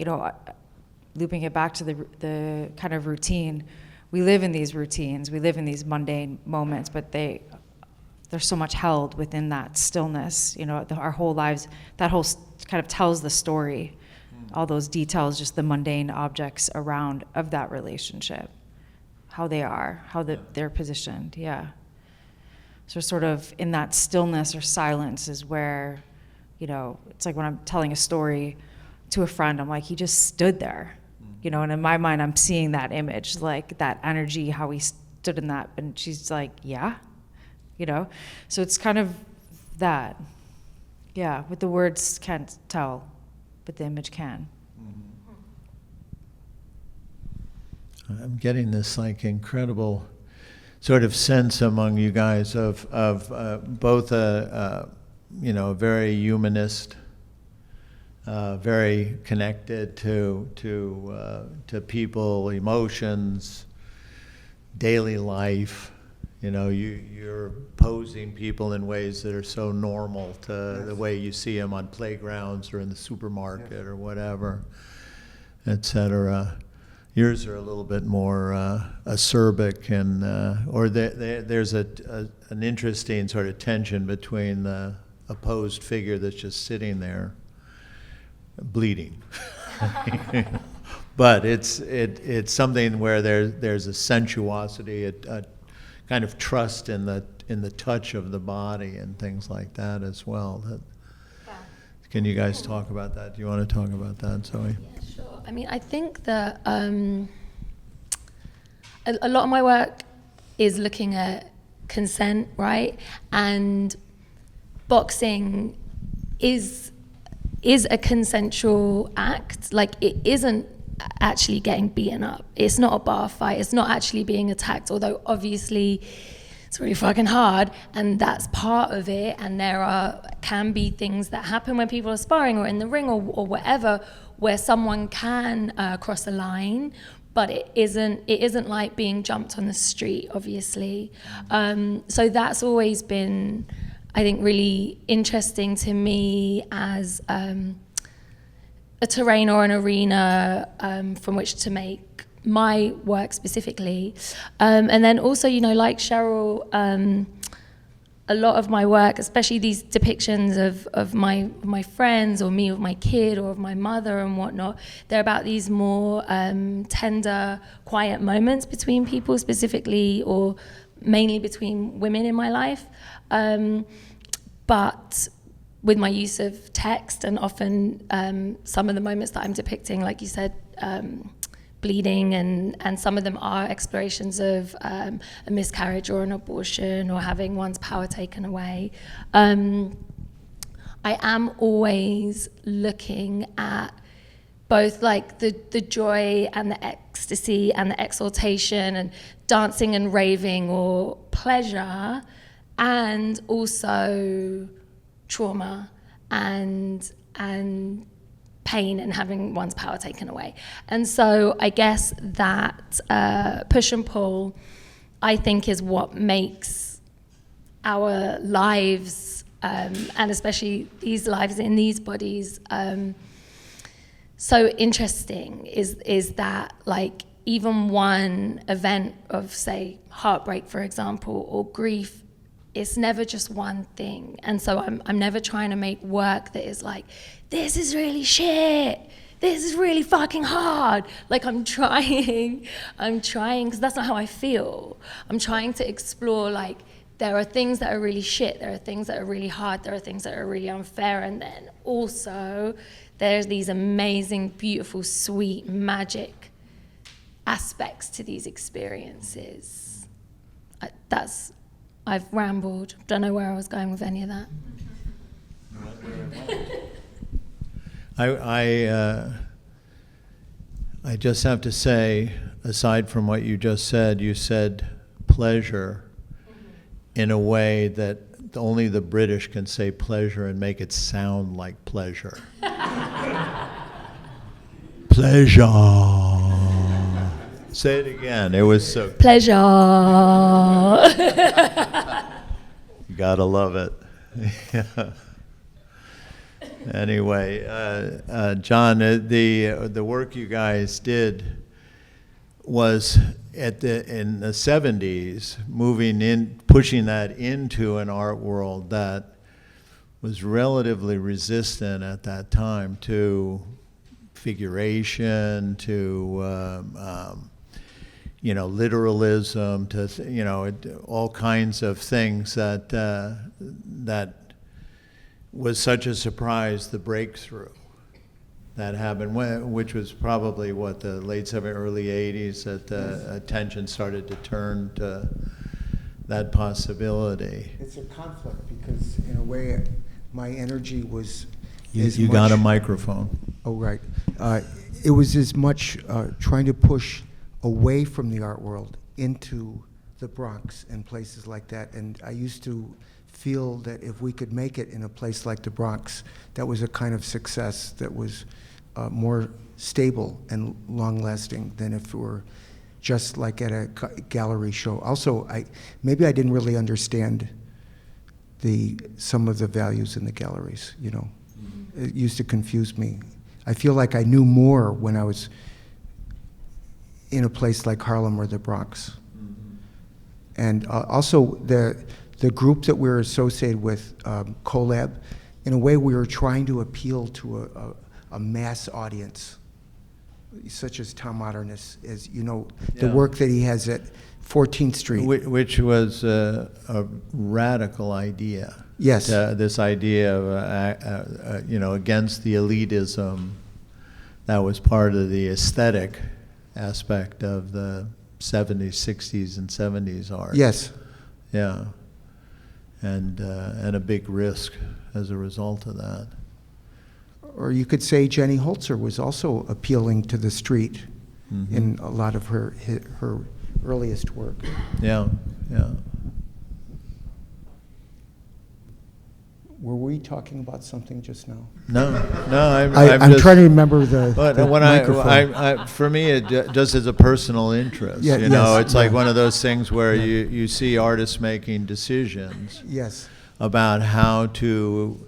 looping it back to the kind of routine. We live in these routines, we live in these mundane moments, but there's so much held within that stillness. Our whole lives, that whole kind of tells the story. All those details, just the mundane objects around of that relationship, how they are, how they're positioned, yeah. So sort of in that stillness or silence is where, it's like when I'm telling a story to a friend, I'm like, he just stood there, and in my mind, I'm seeing that image, like that energy, how he stood in that, and she's like, yeah, So it's kind of that, yeah, what the words can't tell, but the image can. I'm getting this like incredible sort of sense among you guys of both a very humanist, very connected to people, emotions, daily life. You're posing people in ways that are so normal to the way you see them on playgrounds or in the supermarket or whatever, et cetera. Yours are a little bit more acerbic, and there's an interesting sort of tension between the opposed figure that's just sitting there, bleeding. But it's something where there's a sensuosity, a kind of trust in the touch of the body and things like that as well. Can you guys talk about that? Do you want to talk about that, Zoe? Yeah, sure. I mean, I think that a lot of my work is looking at consent, right? And boxing is a consensual act. Like, it isn't actually getting beaten up. It's not a bar fight. It's not actually being attacked, although obviously it's really fucking hard, and that's part of it. And there can be things that happen when people are sparring or in the ring or whatever, where someone can cross a line, but it isn't like being jumped on the street, obviously. So that's always been, I think, really interesting to me as a terrain or an arena from which to make my work specifically. And then also, like Cheryl, a lot of my work, especially these depictions of my friends or me with my kid or of my mother and whatnot, they're about these more tender, quiet moments between people specifically, or mainly between women in my life. But with my use of text, and often some of the moments that I'm depicting, like you said, bleeding, and some of them are explorations of a miscarriage or an abortion or having one's power taken away. I am always looking at both like the joy and the ecstasy and the exaltation and dancing and raving or pleasure, and also trauma and pain and having one's power taken away. And so I guess that push and pull, I think, is what makes our lives, and especially these lives in these bodies, so interesting, is that, like, even one event of, say, heartbreak, for example, or grief, it's never just one thing. And so I'm never trying to make work that is like, this is really shit, this is really fucking hard. Like, I'm trying, because that's not how I feel. I'm trying to explore, like, there are things that are really shit, there are things that are really hard, there are things that are really unfair, and then also there's these amazing, beautiful, sweet, magic aspects to these experiences. I've rambled. Don't know where I was going with any of that. I just have to say, aside from what you just said, you said pleasure in a way that only the British can say pleasure and make it sound like pleasure. Pleasure. Say it again. It was so. Pleasure. You gotta love it. Anyway, John, the work you guys did was in the 70s, pushing that into an art world that was relatively resistant at that time to figuration, to literalism, to all kinds of things that was such a surprise, the breakthrough that happened, which was probably the late 70s, early 80s, that attention started to turn to that possibility. It's a conflict because, in a way, my energy was. You got a microphone. Oh, right. It was as much trying to push away from the art world into the Bronx and places like that. And I used to feel that if we could make it in a place like the Bronx, that was a kind of success that was more stable and long-lasting than if it were just like at a gallery show. Also, maybe I didn't really understand some of the values in the galleries, It used to confuse me. I feel like I knew more when I was in a place like Harlem or the Bronx. And also the group that we're associated with, Collab, in a way we were trying to appeal to a mass audience, such as Tom Modernist, as the work that he has at 14th Street. Which was a radical idea. Yes. This idea of, against the elitism that was part of the aesthetic aspect of the 70s, 60s, and 70s art. Yes. Yeah. And a big risk as a result of that. Or you could say Jenny Holzer was also appealing to the street in a lot of her earliest work. Yeah, yeah. Were we talking about something just now? No. I'm trying to remember the microphone. For me, it just as a personal interest. Yeah, it's like one of those things where you see artists making decisions. Yes. About how to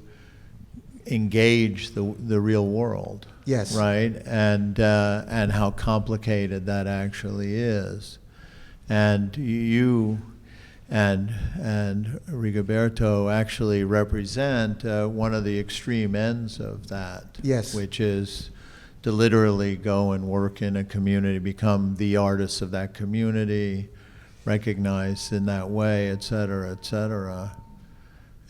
engage the real world. Yes. Right, and how complicated that actually is, and you and Rigoberto actually represent one of the extreme ends of that. Yes. Which is to literally go and work in a community, become the artist of that community, recognized in that way, et cetera,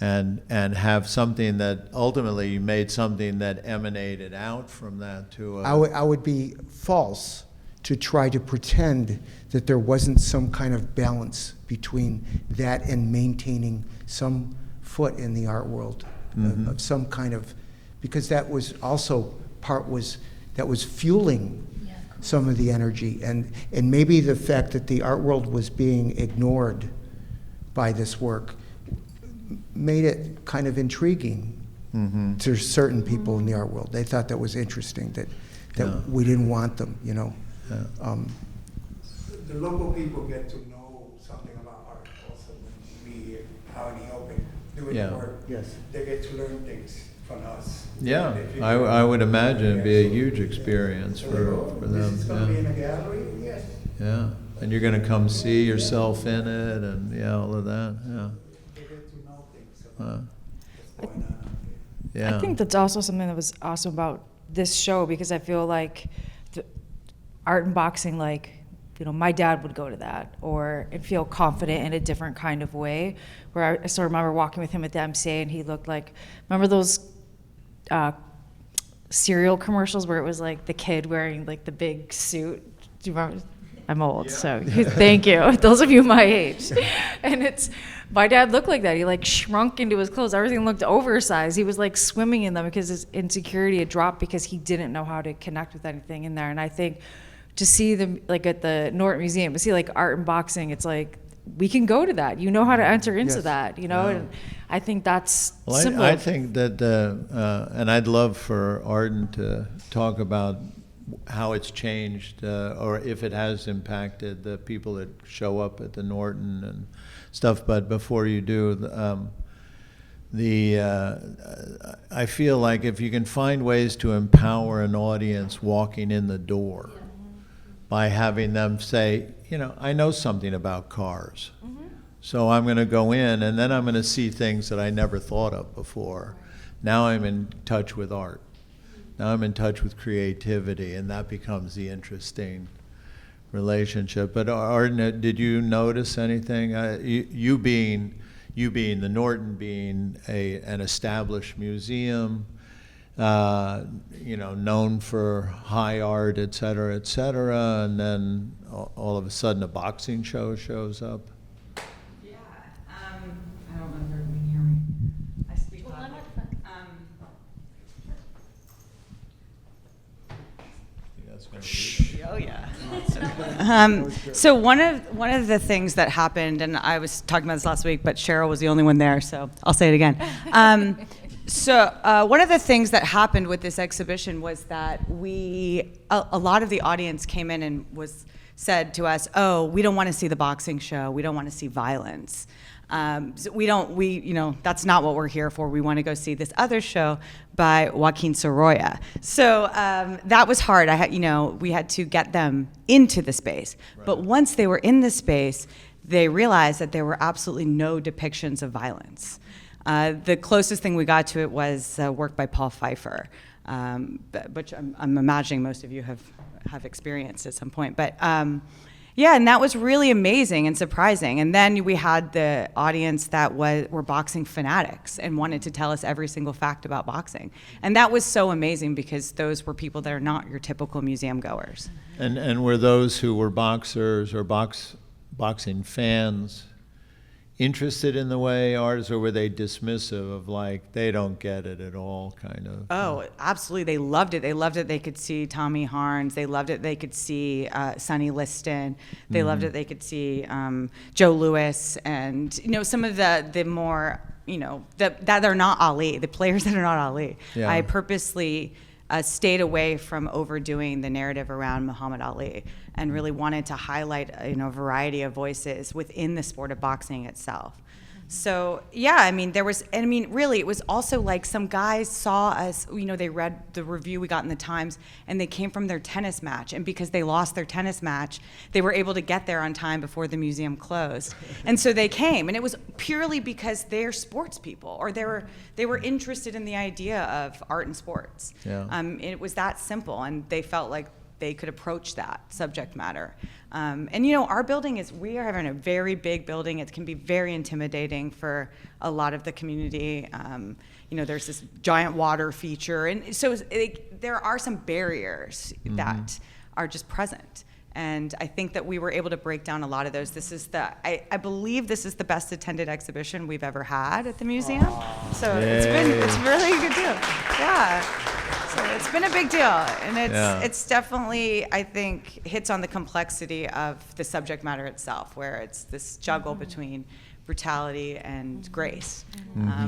and have something that ultimately you made something that emanated out from that to I would be false to try to pretend that there wasn't some kind of balance between that and maintaining some foot in the art world of some kind of, because that was also that was fueling some of the energy, and maybe the fact that the art world was being ignored by this work made it kind of intriguing to certain people in the art world. They thought that was interesting, that we didn't want them, The local people get to know something about art also when we out in the open doing the work. Yes. They get to learn things from us. Yeah, I would imagine it'd be a huge experience for them. This is going to be in a gallery? Yes. Yeah, and you're going to come see yourself in it, and all of that. Yeah. They get to know things about what's going on out there. Yeah. I think that's also something that was awesome about this show, because I feel like the art and boxing, my dad would go to that and feel confident in a different kind of way. Where I still remember walking with him at the MCA, and he looked like, remember those cereal commercials where it was like the kid wearing like the big suit? Do you remember? I'm old, so thank you. Those of you my age. And my dad looked like that. He shrunk into his clothes. Everything looked oversized. He was swimming in them because his insecurity had dropped because he didn't know how to connect with anything in there. And I think to see them at the Norton Museum, to see art and boxing, it's we can go to that. You know how to enter into that, and I think that's simple. I think that, and I'd love for Arden to talk about how it's changed, or if it has impacted the people that show up at the Norton and stuff. But before you do, I feel like if you can find ways to empower an audience walking in the door by having them say, you know, I know something about cars, so I'm going to go in and then I'm going to see things that I never thought of before. Now I'm in touch with art. Now I'm in touch with creativity, and that becomes the interesting relationship. But Arden, did you notice anything? You being the Norton being an established museum, you know, known for high art, et cetera, and then all of a sudden a boxing show shows up. Yeah, I don't know if everyone can hear me. I speak loudly. Oh yeah. So one of the things that happened, and I was talking about this last week, but Cheryl was the only one there, so I'll say it again. So one of the things that happened with this exhibition was that a lot of the audience came in and said to us, "Oh, we don't want to see the boxing show. We don't want to see violence. That's not what we're here for. We want to go see this other show by Joaquin Sorolla." So that was hard. We had to get them into the space. Right. But once they were in the space, they realized that there were absolutely no depictions of violence. The closest thing we got to it was work by Paul Pfeiffer, which I'm imagining most of you have experienced at some point. But yeah, and that was really amazing and surprising. And then we had the audience that were boxing fanatics and wanted to tell us every single fact about boxing. And that was so amazing because those were people that are not your typical museum goers. And were those who were boxers or boxing fans interested in the way artists, or were they dismissive of, like, they don't get it at all, kind of? Oh, absolutely. They loved it. They loved it. They could see Tommy Harns. They loved it. They could see Sonny Liston. They loved it. They could see Joe Louis, and some of the more that are not Ali, the players that are not Ali. Yeah. I purposely stayed away from overdoing the narrative around Muhammad Ali, and really wanted to highlight a variety of voices within the sport of boxing itself. So yeah, really it was also like some guys saw us, they read the review we got in the Times, and they came from their tennis match, and because they lost their tennis match, they were able to get there on time before the museum closed. And so they came, and it was purely because they're sports people, or they were interested in the idea of art and sports. Yeah. It was that simple, and they felt like they could approach that subject matter. Our building we are having a very big building. It can be very intimidating for a lot of the community. There's this giant water feature. And so there are some barriers that are just present. And I think that we were able to break down a lot of those. I believe this is the best attended exhibition we've ever had at the museum. So it's really a good deal. Yeah. So it's been a big deal, and it's definitely, I think, hits on the complexity of the subject matter itself, where it's this juggle between brutality and grace,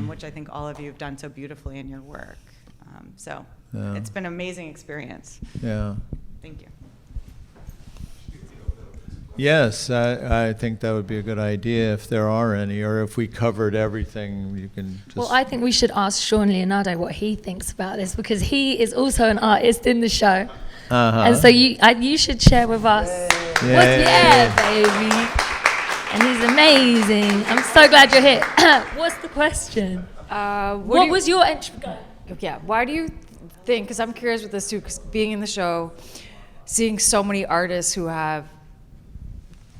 which I think all of you have done so beautifully in your work. It's been an amazing experience. Yeah. Thank you. Yes, I think that would be a good idea if there are any, or if we covered everything, you can just... Well, I think we should ask Sean Leonardo what he thinks about this, because he is also an artist in the show. And so you should share with us. Yeah, baby. And he's amazing. I'm so glad you're here. What's the question? What was your entry? Yeah, why do you think, because I'm curious with this too, because being in the show, seeing so many artists who have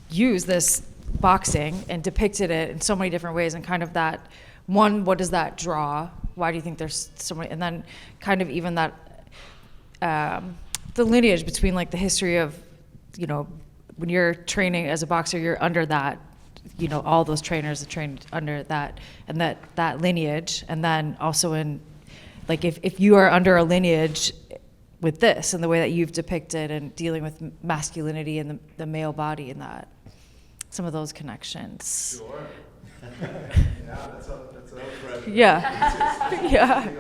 use this boxing and depicted it in so many different ways, and kind of that one, what does that draw? Why do you think there's so many? And then kind of even that the lineage between, like, the history of, when you're training as a boxer, you're under that, all those trainers are trained under that, and that lineage. And then also in, like, if you are under a lineage with this and the way that you've depicted and dealing with masculinity and the male body, and that some of those connections. Sure. That's a pressure. Yeah. Yeah.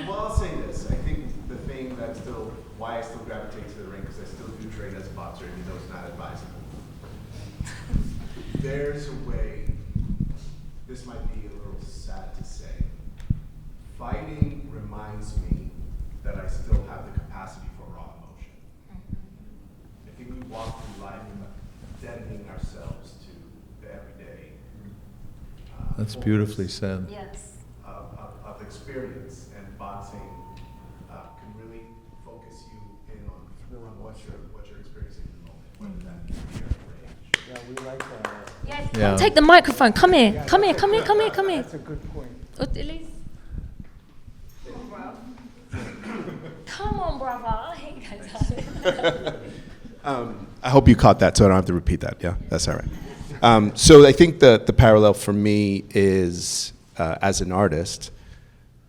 Well, I'll say this. I think the thing that's why I still gravitate boxer, even though it's not advisable. There's a way, this might be a little sad to say, fighting reminds me that I still have the capacity for raw emotion. I think we walk through life deadening ourselves to the everyday. That's beautifully said. Yes. Of experience, and boxing can really focus you in on what you're experiencing in the moment, whether that be fear or rage. Yeah, we like that. Yes. Yeah. Take the microphone. Come here. Come here. Come here. Come here. Come here. That's a good point. Elise. Come on, brother. I hate that. I hope you caught that, so I don't have to repeat that. Yeah, that's all right. So I think the parallel for me is, as an artist,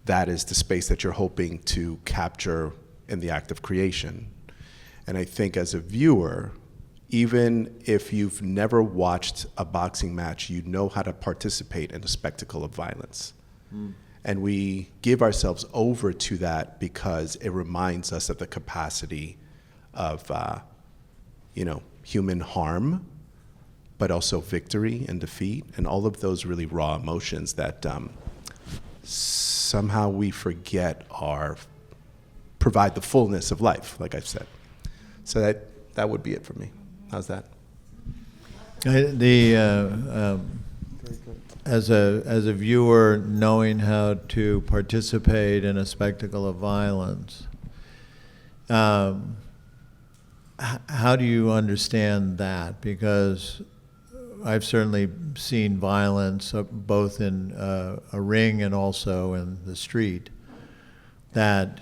that is the space that you're hoping to capture in the act of creation. And I think as a viewer, even if you've never watched a boxing match, you know how to participate in a spectacle of violence. And we give ourselves over to that because it reminds us of the capacity of, human harm, but also victory and defeat, and all of those really raw emotions that somehow we forget provide the fullness of life, like I've said. So that would be it for me. How's that? As a viewer, knowing how to participate in a spectacle of violence, how do you understand that? Because I've certainly seen violence both in a ring and also in the street that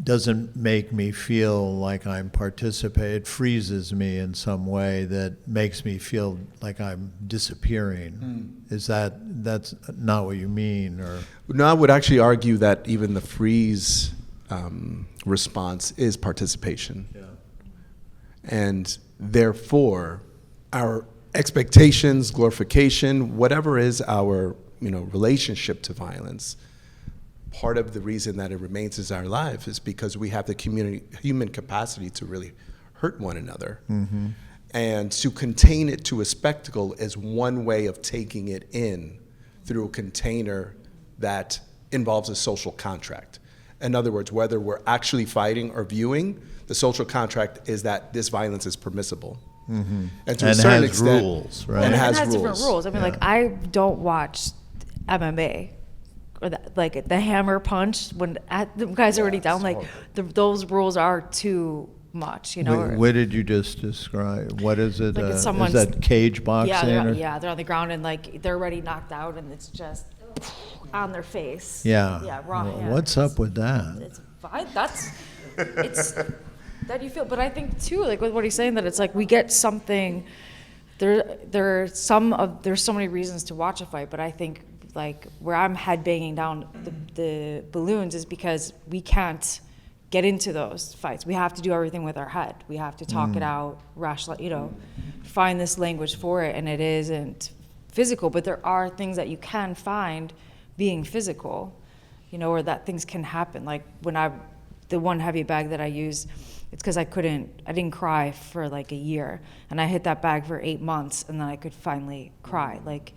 doesn't make me feel like I'm participating. It freezes me in some way that makes me feel like I'm disappearing. Is that's not what you mean? Or No, I would actually argue that even the freeze response is participation. yeah. And therefore, our expectations, glorification, whatever is our relationship to violence, part of the reason that it remains as our life is because we have the human capacity to really hurt one another. Mm-hmm. And to contain it to a spectacle is one way of taking it in through a container that involves a social contract. In other words, whether we're actually fighting or viewing, the social contract is that this violence is permissible. Mm-hmm. And to a certain has extent, rules, right? And it has different rules. rules. I mean, like, I don't watch MMA or like the hammer punch when the guy's already down. Like, those rules are too much, What did you just describe? What is it? Like, it's Is someone's- that cage boxing? they're on the ground and like they're already knocked out and it's just on their face. Yeah. Yeah, raw Well, hand. what's up with that? It's fine. It's that you feel, but I think too, like with what he's saying, that it's like we get something. There's so many reasons to watch a fight, but I think like where I'm head banging down the balloons is because we can't get into those fights. We have to do everything with our head. We have to talk it out, rationalize, find this language for it, and it isn't physical, but there are things that you can find being physical, or that things can happen. Like when the one heavy bag that I use, it's because I didn't cry for like a year, and I hit that bag for 8 months, and then I could finally cry. Like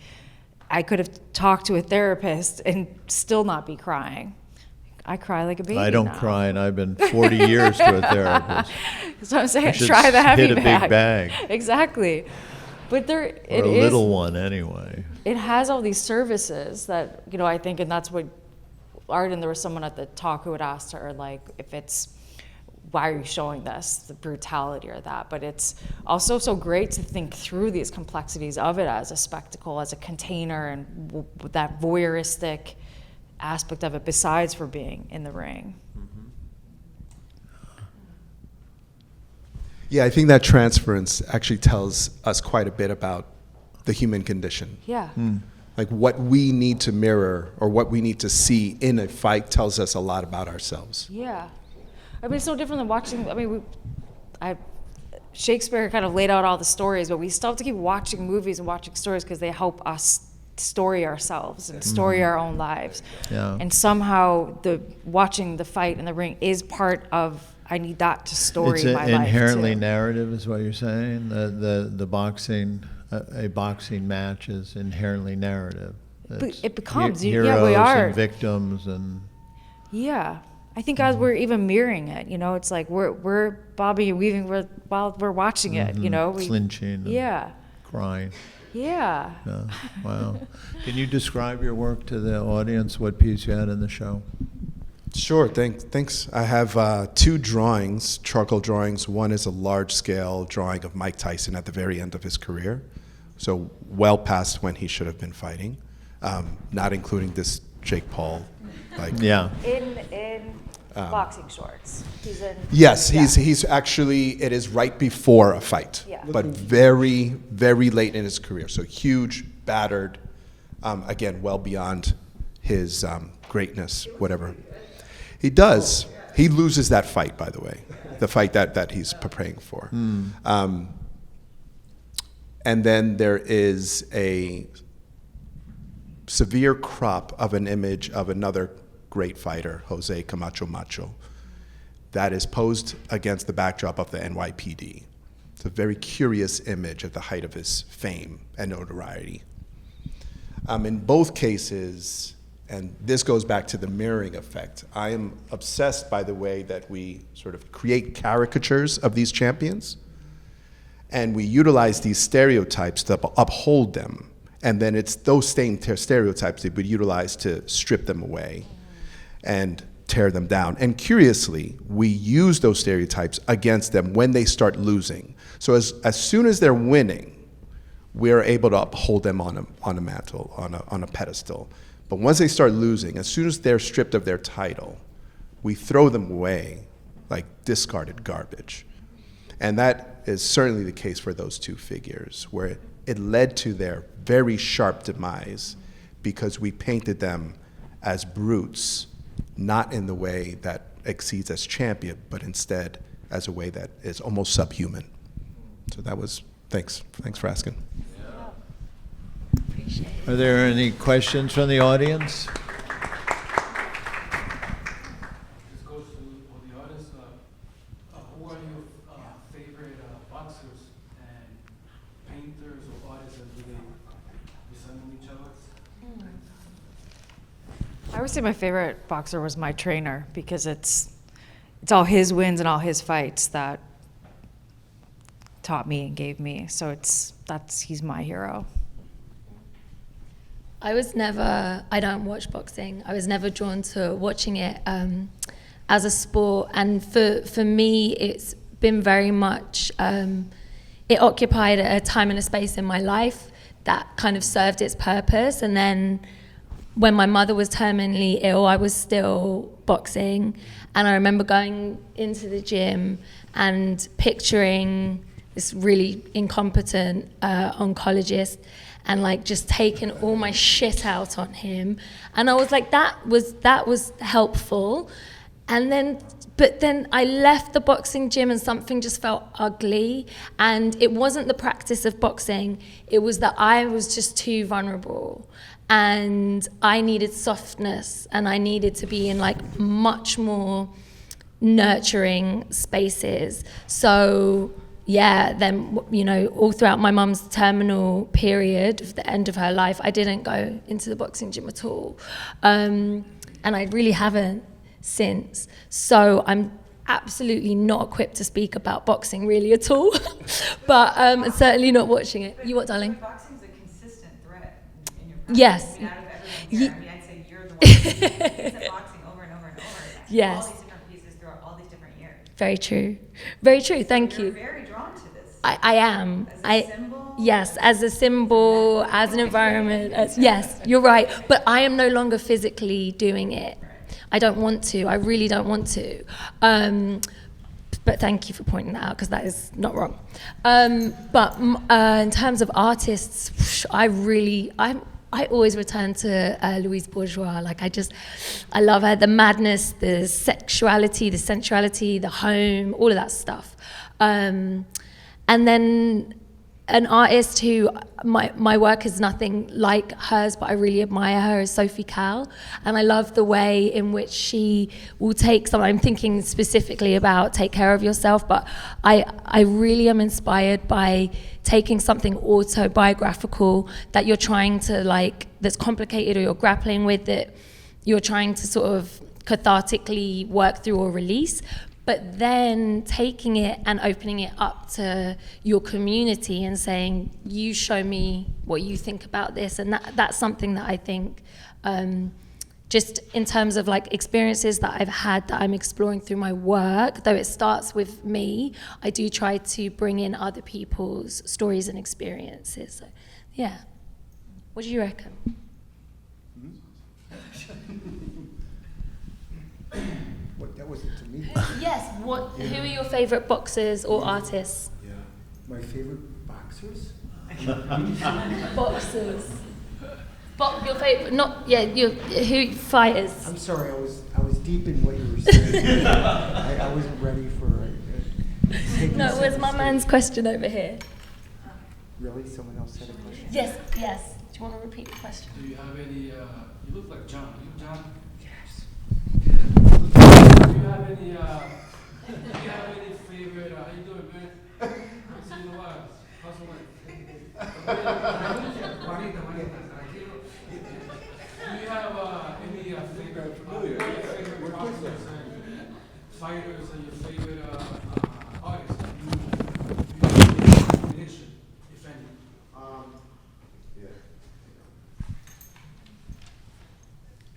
I could have talked to a therapist and still not be crying. I cry like a baby. I don't now. cry, and I've been 40 years to a therapist. So I'm saying, I should try the heavy hit a big bag. Exactly. But Or a little one, anyway. It has all these services that, I think, and that's what art, and there was someone at the talk who had asked her, like, if it's, why are you showing this, the brutality or that? But it's also so great to think through these complexities of it as a spectacle, as a container, and that voyeuristic aspect of it, besides for being in the ring. Yeah, I think that transference actually tells us quite a bit about the human condition. Yeah. Like what we need to mirror or what we need to see in a fight tells us a lot about ourselves. Yeah. I mean, it's no different than watching, Shakespeare kind of laid out all the stories, but we still have to keep watching movies and watching stories because they help us story ourselves and story our own lives. Yeah. And somehow watching the fight in the ring is part of I need that to story It's my life inherently too. narrative, is what you're saying. The boxing, a boxing match is inherently narrative. It's It becomes, heroes yeah, we are. and victims and. Yeah, I think as we're even mirroring it, you know, it's like we're bobbing and weaving while we're watching it, you know. Flinching. And Yeah. crying. Yeah. Yeah. Wow. Can you describe your work to the audience? What piece you had in the show? Sure, thanks. I have 2 drawings, charcoal drawings. One is a large-scale drawing of Mike Tyson at the very end of his career, so well past when he should have been fighting, not including this Jake Paul. Yeah. In boxing shorts. He's in. Yes, yeah. he's actually, it is right before a fight, Yeah. but very, very late in his career. So huge, battered, again, well beyond his greatness, whatever. He does. He loses that fight, by the way, the fight that he's preparing for. And then there is a severe crop of an image of another great fighter, Jose Camacho Macho, that is posed against the backdrop of the NYPD. It's a very curious image at the height of his fame and notoriety. In both cases, and this goes back to the mirroring effect, I am obsessed by the way that we sort of create caricatures of these champions, and we utilize these stereotypes to uphold them. And then it's those same stereotypes that we utilize to strip them away and tear them down. And curiously, we use those stereotypes against them when they start losing. So as soon as they're winning, we're able to uphold them on a mantle, on a pedestal. But once they start losing, as soon as they're stripped of their title, we throw them away like discarded garbage. And that is certainly the case for those 2 figures, where it led to their very sharp demise because we painted them as brutes, not in the way that exceeds as champion, but instead as a way that is almost subhuman. So that was, thanks for asking. Are there any questions from the audience? This goes to all the artists. Who are your favorite boxers and painters or artists, and do they resemble each other? I would say my favorite boxer was my trainer because it's all his wins and all his fights that taught me and gave me. So he's my hero. I don't watch boxing. I was never drawn to watching it as a sport. And for me, it's been very much, it occupied a time and a space in my life that kind of served its purpose. And then when my mother was terminally ill, I was still boxing. And I remember going into the gym and picturing this really incompetent oncologist and like just taking all my shit out on him. And I was like, that was helpful. But then I left the boxing gym and something just felt ugly. And it wasn't the practice of boxing, it was that I was just too vulnerable. And I needed softness, and I needed to be in like much more nurturing spaces. So yeah, then, you know, all throughout my mum's terminal period, of the end of her life, I didn't go into the boxing gym at all. And I really haven't since. So I'm absolutely not equipped to speak about boxing really at all, but certainly not watching it. You what, darling? Boxing's a consistent thread in your practice. Yes. I mean, out of everything here, I mean, I'd say you're the one who looks at boxing over and over and over again. Yes. All these different pieces throughout all these different years. Very true. Very true, thank You're you. very drawn to this. I am. As a symbol? Yes, as a symbol, as an environment. Yes, you're right. But I am no longer physically doing it. I don't want to. I really don't want to. But thank you for pointing that out, because that is not wrong. But in terms of artists, I always return to Louise Bourgeois. Like I love her. The madness, the sexuality, the sensuality, the home, all of that stuff. And then an artist who my work is nothing like hers, but I really admire her, is Sophie Calle. And I love the way in which she will take something. I'm thinking specifically about Take Care of Yourself, but I really am inspired by taking something autobiographical that you're trying to that's complicated or you're grappling with, that you're trying to sort of cathartically work through or release, but then taking it and opening it up to your community and saying, you show me what you think about this. And that's something that I think, just in terms of experiences that I've had that I'm exploring through my work, though it starts with me, I do try to bring in other people's stories and experiences. So, yeah. What do you reckon? What, that wasn't to me? Yes. Who are your favorite boxers or artists? Yeah. My favorite boxers? Boxers. Your favorite? Who fighters? I'm sorry, I was deep in what you were saying. I wasn't ready for No, it was my man's question over here. Really? Someone else had a question? Yes. Do you want to repeat the question? Do you have any, you look like John. Are you John? Yes. Do you have any favorite, how you doing, man? I see you in a while. How's the Do you have any favorite boxers and fighters and your favorite artists? Do you have any recognition, if any? Yeah.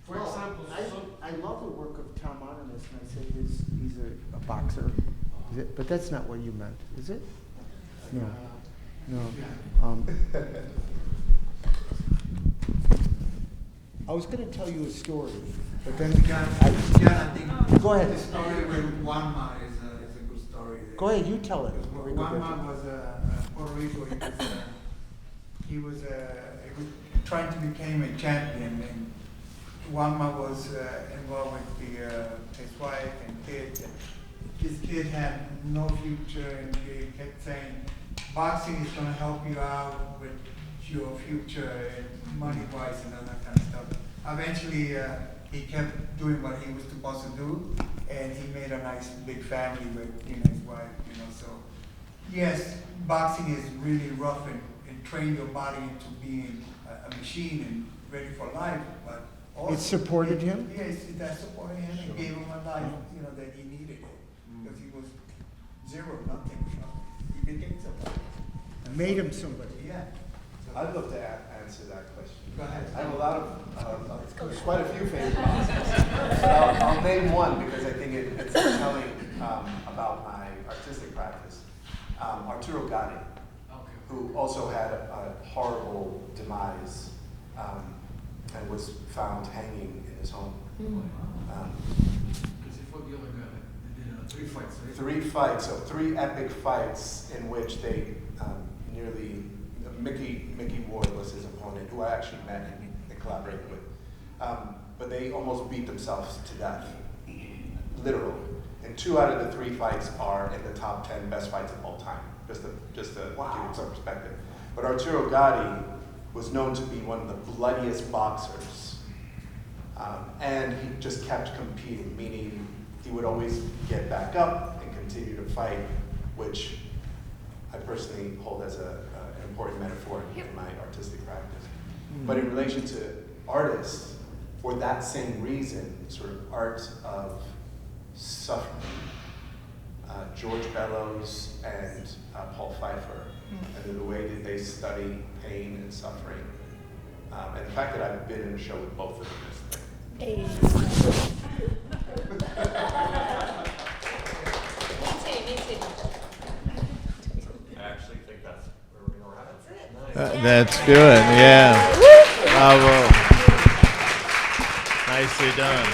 For example, I love the work of Tom Ottermus, and I said he's a boxer. But that's not what you meant, is it? No. I was going to tell you a story, but then I think go ahead. the story with Juanma is a good story. Go ahead, you tell it. Juanma was Puerto Rico. He was trying to become a champion, and Juanma was involved with his wife and kids. His kid had no future, and he kept saying, boxing is going to help you out with your future and money-wise and all that kind of stuff. Eventually, he kept doing what he was supposed to do, and he made a nice big family with his wife. So yes, boxing is really rough and train your body into being a machine and ready for life. But also, It supported him? Yes, that supported him and gave him a life, that he needed it, because he was zero, nothing. He became somebody. Made him somebody. Yeah. I'd love to answer that question. Go ahead. I have a lot of, there's quite a few favorite boxers. But I'll name one because I think it's telling about my artistic practice. Arturo Gatti, who also had a horrible demise and was found hanging in his home. Because he fought the other guy. They did 3 fights, right? 3 fights, so 3 epic fights in which they nearly, Mickey Ward was his opponent, who I actually met and collaborated with. But they almost beat themselves to death, literally. And 2 out of the 3 fights are in the top 10 best fights of all time, just to give it some perspective. But Arturo Gatti was known to be one of the bloodiest boxers. And he just kept competing, meaning he would always get back up and continue to fight, which I personally hold as an important metaphor in my artistic practice. But in relation to artists, for that same reason, sort of art of suffering, George Bellows and Paul Pfeiffer, and the way that they study pain and suffering. And the fact that I've been in a show with both of them is the thing. Me too. I actually think that's where we're going to wrap it. That's good, yeah. Bravo. Nicely done.